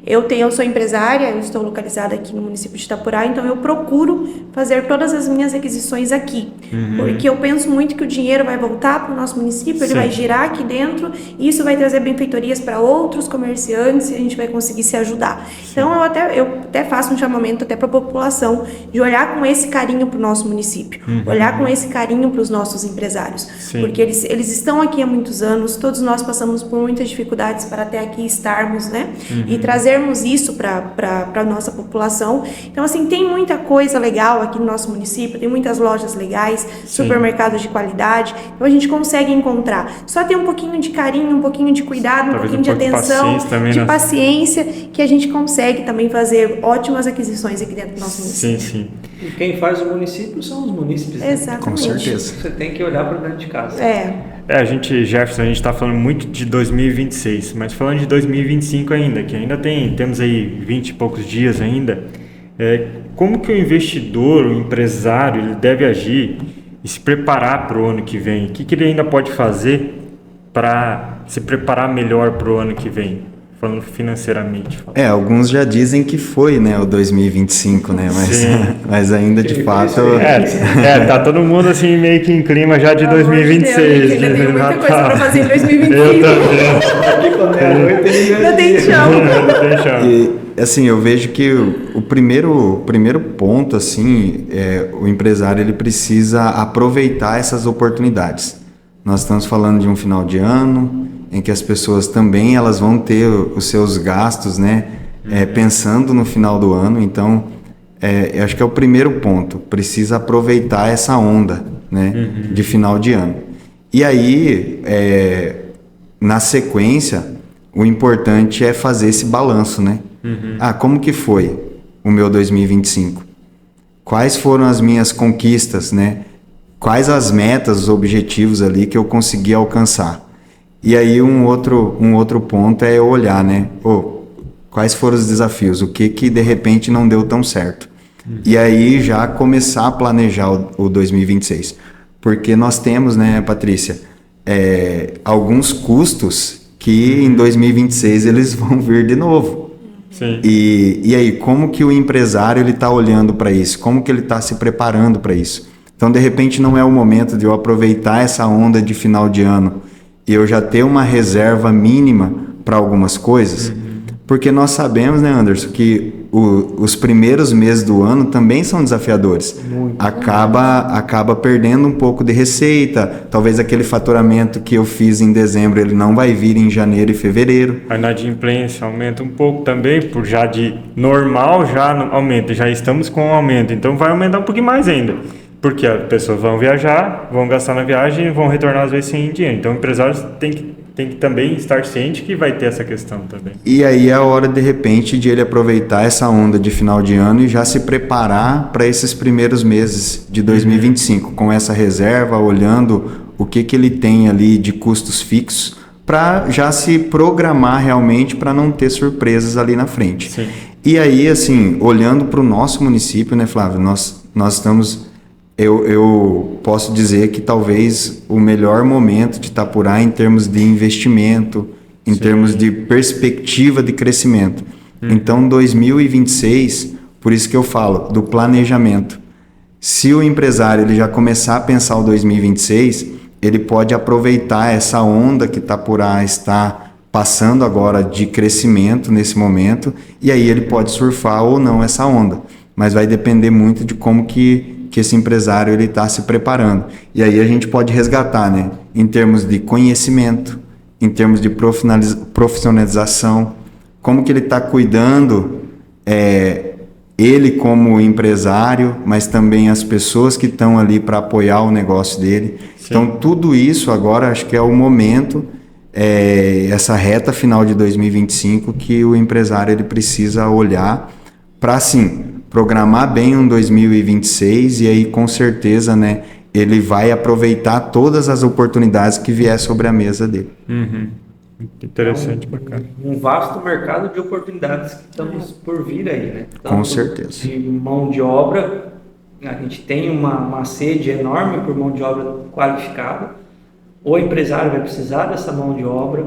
Eu sou empresária, eu estou localizada aqui no município de Itapurá, então eu procuro fazer todas as minhas aquisições aqui. Porque eu penso muito que o dinheiro vai voltar para o nosso município, ele vai girar aqui dentro, e isso vai trazer benfeitorias para outros comerciantes e a gente vai conseguir se ajudar. Então eu até faço um chamamento até para a população de olhar com esse carinho para o nosso município, olhar com esse carinho para os nossos empresários. Porque eles estão aqui há muitos anos, todos nós passamos por muitas dificuldades para até aqui estarmos, né? E trazermos isso para a nossa população. Então, assim, tem muita coisa legal aqui no nosso município, tem muitas lojas legais, supermercados de qualidade, então a gente consegue encontrar. Só tem um pouquinho de carinho, um pouquinho de cuidado, talvez um pouquinho de atenção, de paciência, que a gente consegue também fazer ótimas aquisições aqui dentro do nosso município. E quem faz o município são os munícipes. Exatamente. Com certeza. Você tem que olhar para dentro de casa. Jefferson, a gente está falando muito de 2026, mas falando de 2025 ainda, que ainda temos aí 20 e poucos dias ainda, como que o investidor, o empresário, ele deve agir e se preparar para o ano que vem? O que ele ainda pode fazer para se preparar melhor para o ano que vem? Falando financeiramente. Alguns já dizem que foi, né, o 2025, né, mas ainda de fato... Tá todo mundo assim meio que em clima já de 2026. Ainda tem muita coisa para fazer em 2025. Eu também. Ainda tem chão. E, assim, eu vejo que o primeiro ponto, assim, o empresário ele precisa aproveitar essas oportunidades. Nós estamos falando de um final de ano, em que as pessoas também elas vão ter os seus gastos, né, pensando no final do ano. Então, eu acho que é o primeiro ponto. Precisa aproveitar essa onda, né, de final de ano. E aí, na sequência, o importante é fazer esse balanço, né? Como que foi o meu 2025? Quais foram as minhas conquistas, né? Quais as metas, os objetivos ali que eu consegui alcançar? E aí um outro ponto é olhar, né? Quais foram os desafios? O que de repente não deu tão certo? E aí já começar a planejar o 2026. Porque nós temos, né, Patrícia, alguns custos que em 2026 eles vão vir de novo. Sim. E aí, como que o empresário ele está olhando para isso? Como que ele está se preparando para isso? Então, de repente, não é o momento de eu aproveitar essa onda de final de ano e eu já ter uma reserva mínima para algumas coisas, porque nós sabemos, né, Anderson, que os primeiros meses do ano também são desafiadores. Acaba perdendo um pouco de receita, talvez aquele faturamento que eu fiz em dezembro, ele não vai vir em janeiro e fevereiro. A inadimplência aumenta um pouco também, por já de normal já aumenta, já estamos com um aumento, então vai aumentar um pouquinho mais ainda. Porque as pessoas vão viajar, vão gastar na viagem e vão retornar às vezes sem dinheiro. Então o empresário tem que também estar ciente que vai ter essa questão também. E aí é a hora, de repente, de ele aproveitar essa onda de final de ano e já se preparar para esses primeiros meses de 2025, com essa reserva, olhando o que ele tem ali de custos fixos, para já se programar realmente para não ter surpresas ali na frente. Sim. E aí, assim, olhando para o nosso município, né, Flávio, nós estamos... Eu posso dizer que talvez o melhor momento de Itapurá em termos de investimento, em termos de perspectiva de crescimento. Então, 2026, por isso que eu falo do planejamento. Se o empresário ele já começar a pensar o 2026, ele pode aproveitar essa onda que Itapurá está passando agora de crescimento nesse momento, e aí ele pode surfar ou não essa onda. Mas vai depender muito de como que esse empresário ele está se preparando. E aí a gente pode resgatar, né? Em termos de conhecimento, em termos de profissionalização, como que ele está cuidando, ele como empresário, mas também as pessoas que estão ali para apoiar o negócio dele. Sim. Então tudo isso agora acho que é o momento, essa reta final de 2025 que o empresário ele precisa olhar para assim programar bem um 2026 e aí com certeza, né, ele vai aproveitar todas as oportunidades que vier sobre a mesa dele. Interessante, bacana. Um vasto mercado de oportunidades que estamos por vir aí, né? Tanto com certeza. De mão de obra, a gente tem uma sede enorme por mão de obra qualificada. O empresário vai precisar dessa mão de obra.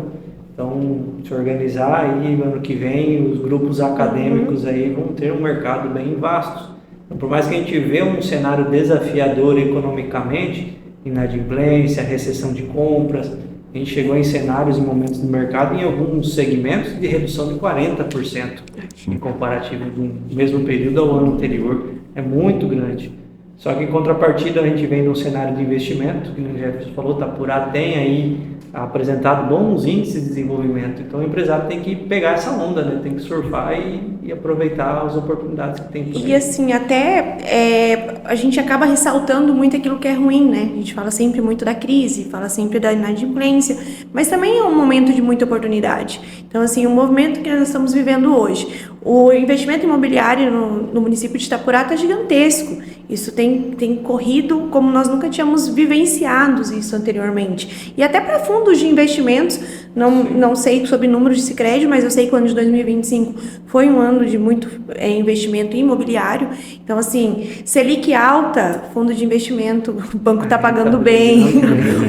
Então, se organizar aí, ano que vem, os grupos acadêmicos aí vão ter um mercado bem vasto. Então, por mais que a gente vê um cenário desafiador economicamente, inadimplência, recessão de compras, a gente chegou em cenários e momentos do mercado em alguns segmentos de redução de 40% em comparativo do mesmo período ao ano anterior. É muito grande. Só que em contrapartida a gente vem de um cenário de investimento, que o Jefferson falou, Itapurá tem aí apresentado bons índices de desenvolvimento. Então o empresário tem que pegar essa onda, né? Tem que surfar e aproveitar as oportunidades que tem por aí. E assim, até a gente acaba ressaltando muito aquilo que é ruim, né? A gente fala sempre muito da crise, fala sempre da inadimplência, mas também é um momento de muita oportunidade. Então assim, o movimento que nós estamos vivendo hoje, O investimento imobiliário no município de Itapurá está gigantesco. Isso tem corrido como nós nunca tínhamos vivenciado isso anteriormente. E até para fundos de investimentos, não sei sobre números de Sicredi, mas eu sei que o ano de 2025 foi um ano de muito investimento imobiliário. Então, assim, Selic alta, fundo de investimento, o banco está pagando bem,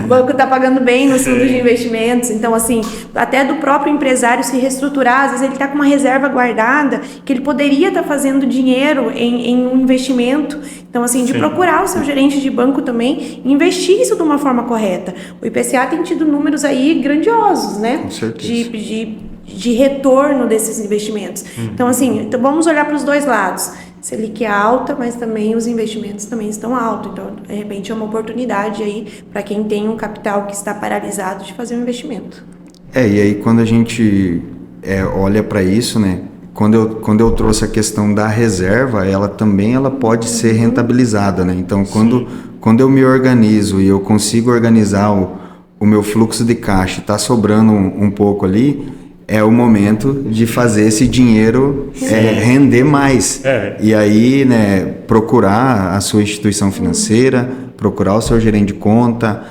o banco está pagando bem nos fundos de investimentos. Então, assim, até do próprio empresário se reestruturar, às vezes ele está com uma reserva guardada que ele poderia estar fazendo dinheiro em um investimento. Então, assim, de procurar o seu gerente de banco também e investir isso de uma forma correta. O IPCA tem tido números aí grandiosos, né? Com certeza. De retorno desses investimentos. Então, assim, vamos olhar para os dois lados. Selic é alta, mas também os investimentos também estão altos. Então, de repente, é uma oportunidade aí para quem tem um capital que está paralisado de fazer um investimento. E aí quando a gente olha para isso, né? Quando eu trouxe a questão da reserva, ela pode ser rentabilizada, né? Então, quando eu me organizo e eu consigo organizar o meu fluxo de caixa, está sobrando um pouco ali, é o momento de fazer esse dinheiro render mais. E aí, né, procurar a sua instituição financeira, procurar o seu gerente de conta,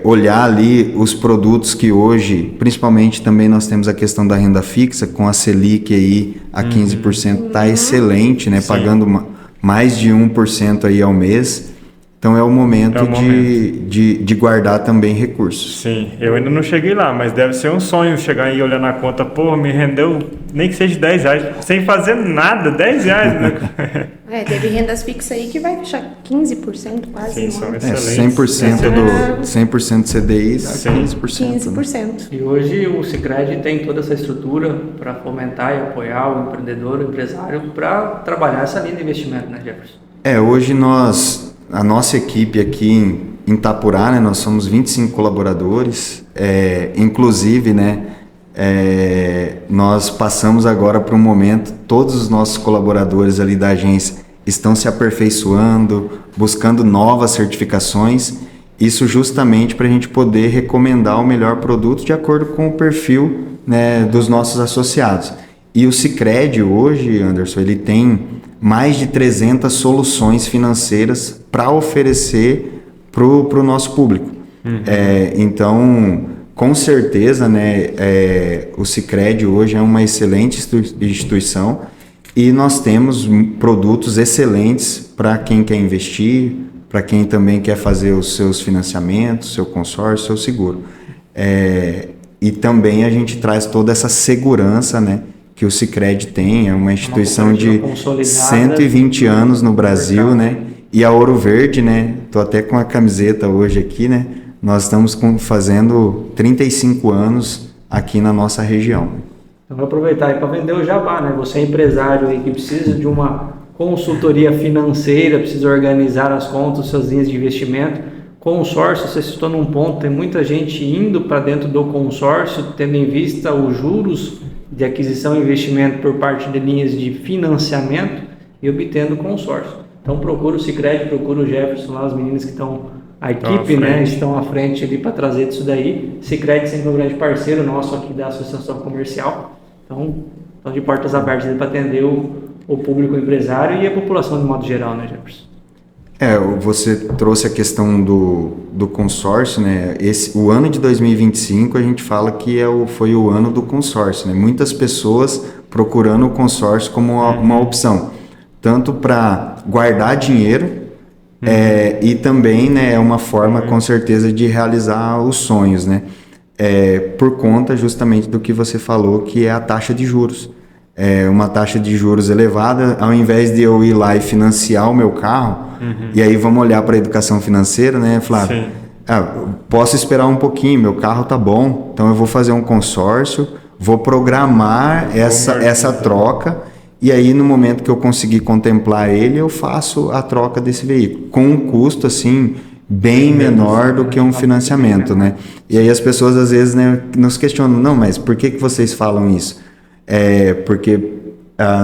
olhar ali os produtos que hoje, principalmente também nós temos a questão da renda fixa, com a Selic aí a 15%, está excelente, né? Pagando mais de 1% aí ao mês. Então é o momento, de guardar também recursos. Sim, eu ainda não cheguei lá, mas deve ser um sonho chegar e olhar na conta, pô, me rendeu nem que seja R$10, sem fazer nada, R$10, né? Teve rendas fixas aí que vai fechar 15% quase. Sim, são excelentes. 100% do CDI dá 15%. 15%. Né? E hoje o Sicredi tem toda essa estrutura para fomentar e apoiar o empreendedor, o empresário, para trabalhar essa linha de investimento, né, Jefferson? Hoje a nossa equipe aqui em Itapurá, né, nós somos 25 colaboradores, inclusive, né, nós passamos agora para um momento, todos os nossos colaboradores ali da agência estão se aperfeiçoando, buscando novas certificações, isso justamente para a gente poder recomendar o melhor produto de acordo com o perfil, né, dos nossos associados. E o Sicredi hoje, Anderson, ele tem mais de 300 soluções financeiras para oferecer para o nosso público. Então, com certeza, né, o Sicredi hoje é uma excelente instituição e nós temos produtos excelentes para quem quer investir, para quem também quer fazer os seus financiamentos, seu consórcio, seu seguro. E também a gente traz toda essa segurança, né, que o Sicredi tem, é uma instituição de 120 anos no Brasil, né? E a Ouro Verde, né? Tô até com a camiseta hoje aqui, né? Nós estamos fazendo 35 anos aqui na nossa região. Então, vou aproveitar aí para vender o jabá, né? Você é empresário aí que precisa de uma consultoria financeira, precisa organizar as contas, suas linhas de investimento. Consórcio, você citou num ponto, tem muita gente indo para dentro do consórcio, tendo em vista os juros de aquisição e investimento por parte de linhas de financiamento e obtendo consórcio. Então procura o Sicredi, procura o Jefferson lá, os meninos que estão, a equipe, né, estão à frente ali para trazer isso daí. Sicredi sempre um grande parceiro nosso aqui da Associação Comercial. Então, estão de portas abertas para atender o público empresário e a população de modo geral, né, Jefferson? Você trouxe a questão do consórcio, né? O ano de 2025 a gente fala que foi o ano do consórcio, né? Muitas pessoas procurando o consórcio como uma opção, tanto para guardar dinheiro e também, né, é uma forma com certeza de realizar os sonhos, né? Por conta justamente do que você falou, que é a taxa de juros. Uma taxa de juros elevada, ao invés de eu ir lá e financiar o meu carro, e aí vamos olhar para a educação financeira, né, Flávio? Posso esperar um pouquinho, meu carro tá bom, então eu vou fazer um consórcio, vou programar essa troca, e aí no momento que eu conseguir contemplar ele, eu faço a troca desse veículo, com um custo assim bem menor do que um financiamento, né? E aí as pessoas às vezes, né, nos questionam, não, mas por que vocês falam isso? Porque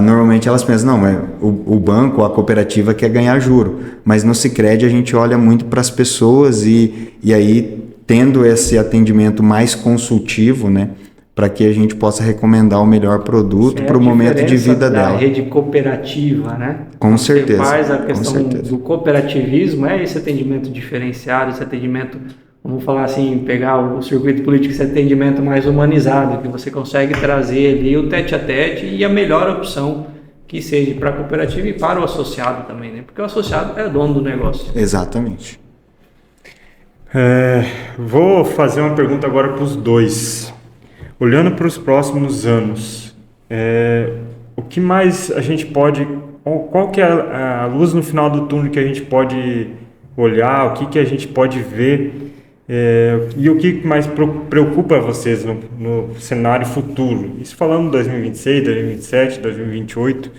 normalmente elas pensam, não, o banco, a cooperativa quer ganhar juro, mas no Sicredi a gente olha muito para as pessoas e aí tendo esse atendimento mais consultivo, né, para que a gente possa recomendar o melhor produto É para o a momento de diferença vida da dela. rede cooperativa, né? Com certeza. Você faz a com questão certeza. do cooperativismo, é esse atendimento diferenciado, esse atendimento, vamos falar assim, pegar o circuito político, esse atendimento mais humanizado, que você consegue trazer ali o tete-a-tete e a melhor opção que seja para a cooperativa e para o associado também, né? Porque o associado é dono do negócio. Exatamente. Vou fazer uma pergunta agora para os dois. Olhando para os próximos anos, o que mais a gente pode... Qual que é a luz no final do túnel que a gente pode olhar, o que a gente pode ver, e o que mais preocupa vocês no cenário futuro? Isso falando de 2026, 2027, 2028.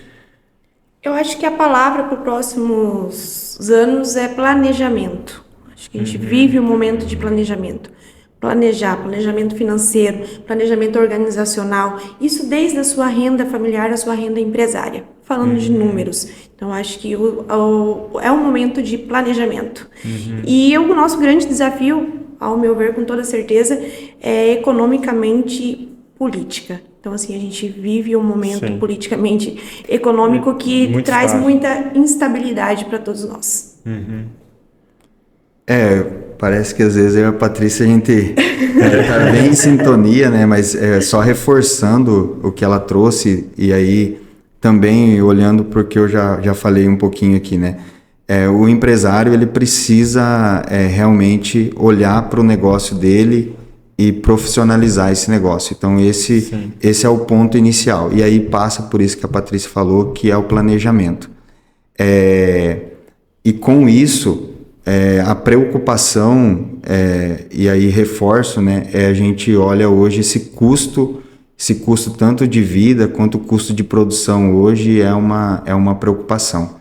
Eu acho que a palavra para os próximos anos é planejamento. Acho que a gente vive um momento de planejamento. Planejamento financeiro, planejamento organizacional, isso desde a sua renda familiar à sua renda empresária, falando de números. Então, acho que é um momento de planejamento. E o nosso grande desafio, ao meu ver, com toda certeza, é economicamente política. Então, assim, a gente vive um momento politicamente econômico que Muito traz estável. muita instabilidade para todos nós. Parece que às vezes eu e a Patrícia a gente tá bem em sintonia, né? Mas só reforçando o que ela trouxe e aí também olhando porque eu já falei um pouquinho aqui, né? O empresário ele precisa realmente olhar para o negócio dele e profissionalizar esse negócio. Então esse é o ponto inicial. E aí passa por isso que a Patrícia falou, que é o planejamento. E com isso a preocupação, e aí reforço, né, a gente olha hoje esse custo tanto de vida quanto o custo de produção hoje é uma preocupação.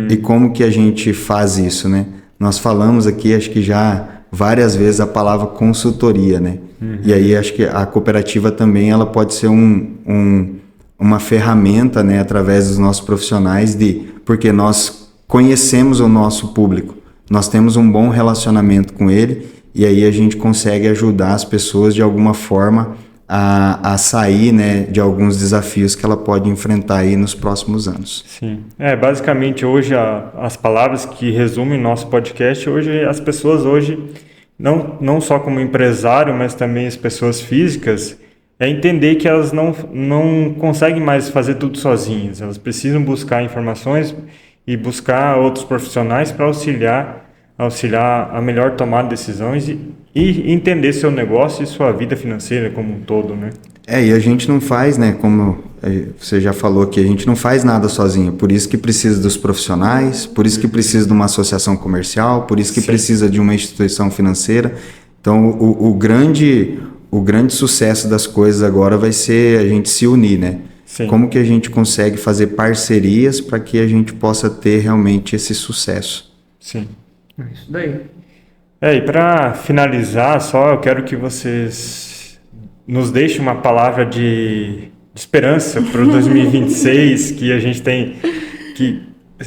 E como que a gente faz isso, né? Nós falamos aqui, acho que já várias vezes a palavra consultoria, né? E aí acho que a cooperativa também ela pode ser uma ferramenta, né, através dos nossos profissionais, porque nós conhecemos o nosso público. Nós temos um bom relacionamento com ele e aí a gente consegue ajudar as pessoas de alguma forma a sair, né, de alguns desafios que ela pode enfrentar aí nos próximos anos. Sim. Basicamente hoje as palavras que resumem nosso podcast, hoje as pessoas hoje, não só como empresário, mas também as pessoas físicas, entender que elas não conseguem mais fazer tudo sozinhas. Elas precisam buscar informações e buscar outros profissionais para auxiliar a melhor tomada de decisões e entender seu negócio e sua vida financeira como um todo, né? E a gente não faz, né, como você já falou aqui, a gente não faz nada sozinho, por isso que precisa dos profissionais, por isso que precisa de uma associação comercial, por isso que precisa de uma instituição financeira. Então, o grande sucesso das coisas agora vai ser a gente se unir, né? Sim. Como que a gente consegue fazer parcerias para que a gente possa ter realmente esse sucesso? Sim. É isso daí. E para finalizar, eu quero que vocês nos deixem uma palavra de esperança para o 2026, que a gente tem, que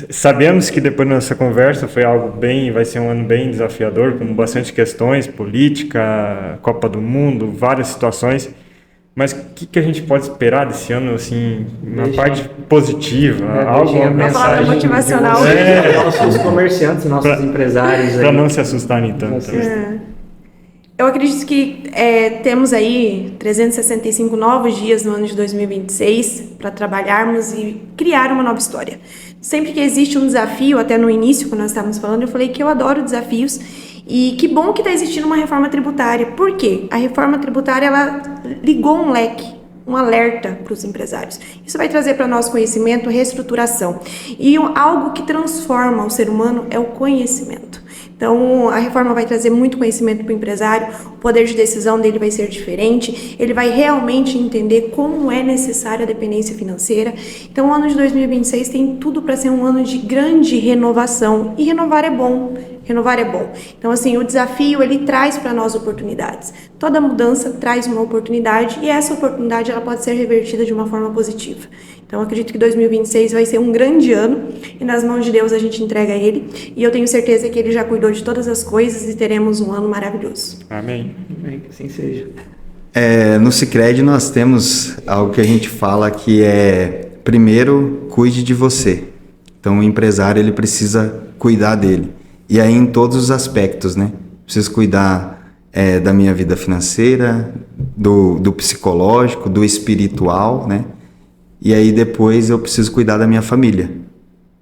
sabemos que depois da nossa conversa vai ser um ano bem desafiador, com bastante questões, política, Copa do Mundo, várias situações. Mas o que a gente pode esperar desse ano, assim, uma parte positiva, Uma mensagem motivacional. Nossos comerciantes, nossos empresários. Para não se assustarem tanto. Eu acredito que temos aí 365 novos dias no ano de 2026 para trabalharmos e criar uma nova história. Sempre que existe um desafio, até no início, quando nós estávamos falando, eu falei que eu adoro desafios. E que bom que está existindo uma reforma tributária. Por quê? A reforma tributária ela ligou um leque, um alerta para os empresários. Isso vai trazer para nós conhecimento, reestruturação. E algo que transforma o ser humano é o conhecimento. Então, a reforma vai trazer muito conhecimento para o empresário, o poder de decisão dele vai ser diferente, ele vai realmente entender como é necessária a dependência financeira. Então, o ano de 2026 tem tudo para ser um ano de grande renovação, e renovar é bom. Renovar é bom. Então, assim, o desafio, ele traz para nós oportunidades. Toda mudança traz uma oportunidade e essa oportunidade ela pode ser revertida de uma forma positiva. Então, eu acredito que 2026 vai ser um grande ano e nas mãos de Deus a gente entrega a Ele. E eu tenho certeza que Ele já cuidou de todas as coisas e teremos um ano maravilhoso. Amém. Amém, que assim seja. No Sicredi nós temos algo que a gente fala que é, primeiro, cuide de você. Então o empresário ele precisa cuidar dele. E aí em todos os aspectos, né? Preciso cuidar da minha vida financeira, do psicológico, do espiritual, né? E aí depois eu preciso cuidar da minha família.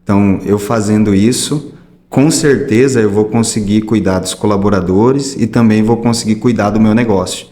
Então eu fazendo isso, com certeza eu vou conseguir cuidar dos colaboradores e também vou conseguir cuidar do meu negócio.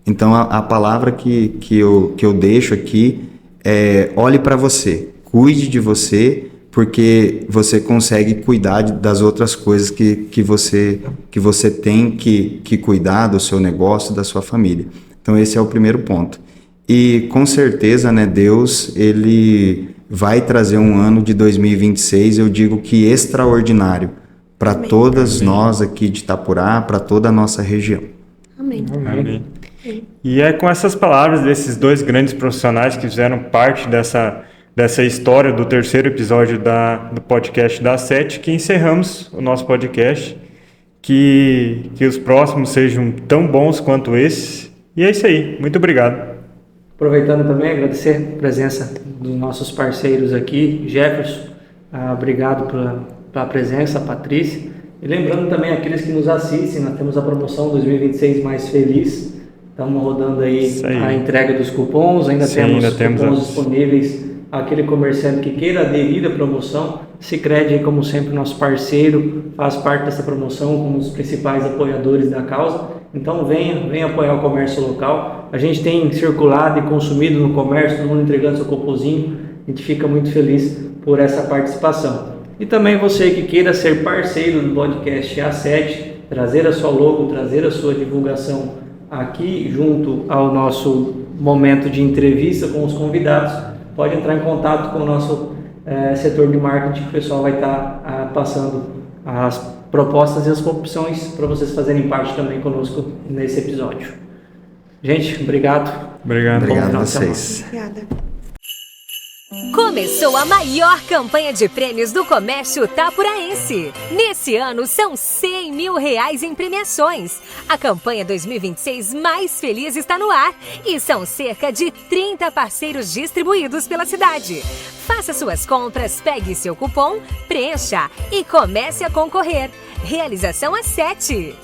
Então a palavra que eu deixo aqui é: olhe para você, cuide de você, porque você consegue cuidar das outras coisas que você tem que cuidar do seu negócio, da sua família. Então esse é o primeiro ponto. E com certeza, né, Deus ele vai trazer um ano de 2026, eu digo que extraordinário, para todas nós aqui de Itapurá, para toda a nossa região. Amém. Amém. E é com essas palavras desses dois grandes profissionais que fizeram parte dessa história do terceiro episódio do podcast da A7 que encerramos o nosso podcast. Que os próximos sejam tão bons quanto esses. E é isso aí. Muito obrigado. Aproveitando também, agradecer a presença dos nossos parceiros aqui, Jefferson, obrigado pela presença, Patrícia. E lembrando também aqueles que nos assistem, nós temos a promoção 2026 Mais Feliz. Estamos rodando aí a entrega dos cupons, ainda temos cupons disponíveis. Aquele comerciante que queira aderir à promoção, Sicredi, como sempre, nosso parceiro, faz parte dessa promoção como um dos principais apoiadores da causa. Então venha apoiar o comércio local. A gente tem circulado e consumido no comércio, todo mundo entregando seu cupozinho. A gente fica muito feliz por essa participação. E também você que queira ser parceiro do podcast A7, trazer a sua logo, trazer a sua divulgação aqui junto ao nosso momento de entrevista com os convidados, pode entrar em contato com o nosso setor de marketing, que o pessoal vai estar passando as propostas e as opções para vocês fazerem parte também conosco nesse episódio. Gente, obrigado. Obrigado a vocês. Obrigada. Começou a maior campanha de prêmios do comércio tapuraense. Nesse ano são R$100 mil em premiações. A campanha 2026 Mais Feliz está no ar e são cerca de 30 parceiros distribuídos pela cidade. Faça suas compras, pegue seu cupom, preencha e comece a concorrer. Realização A7.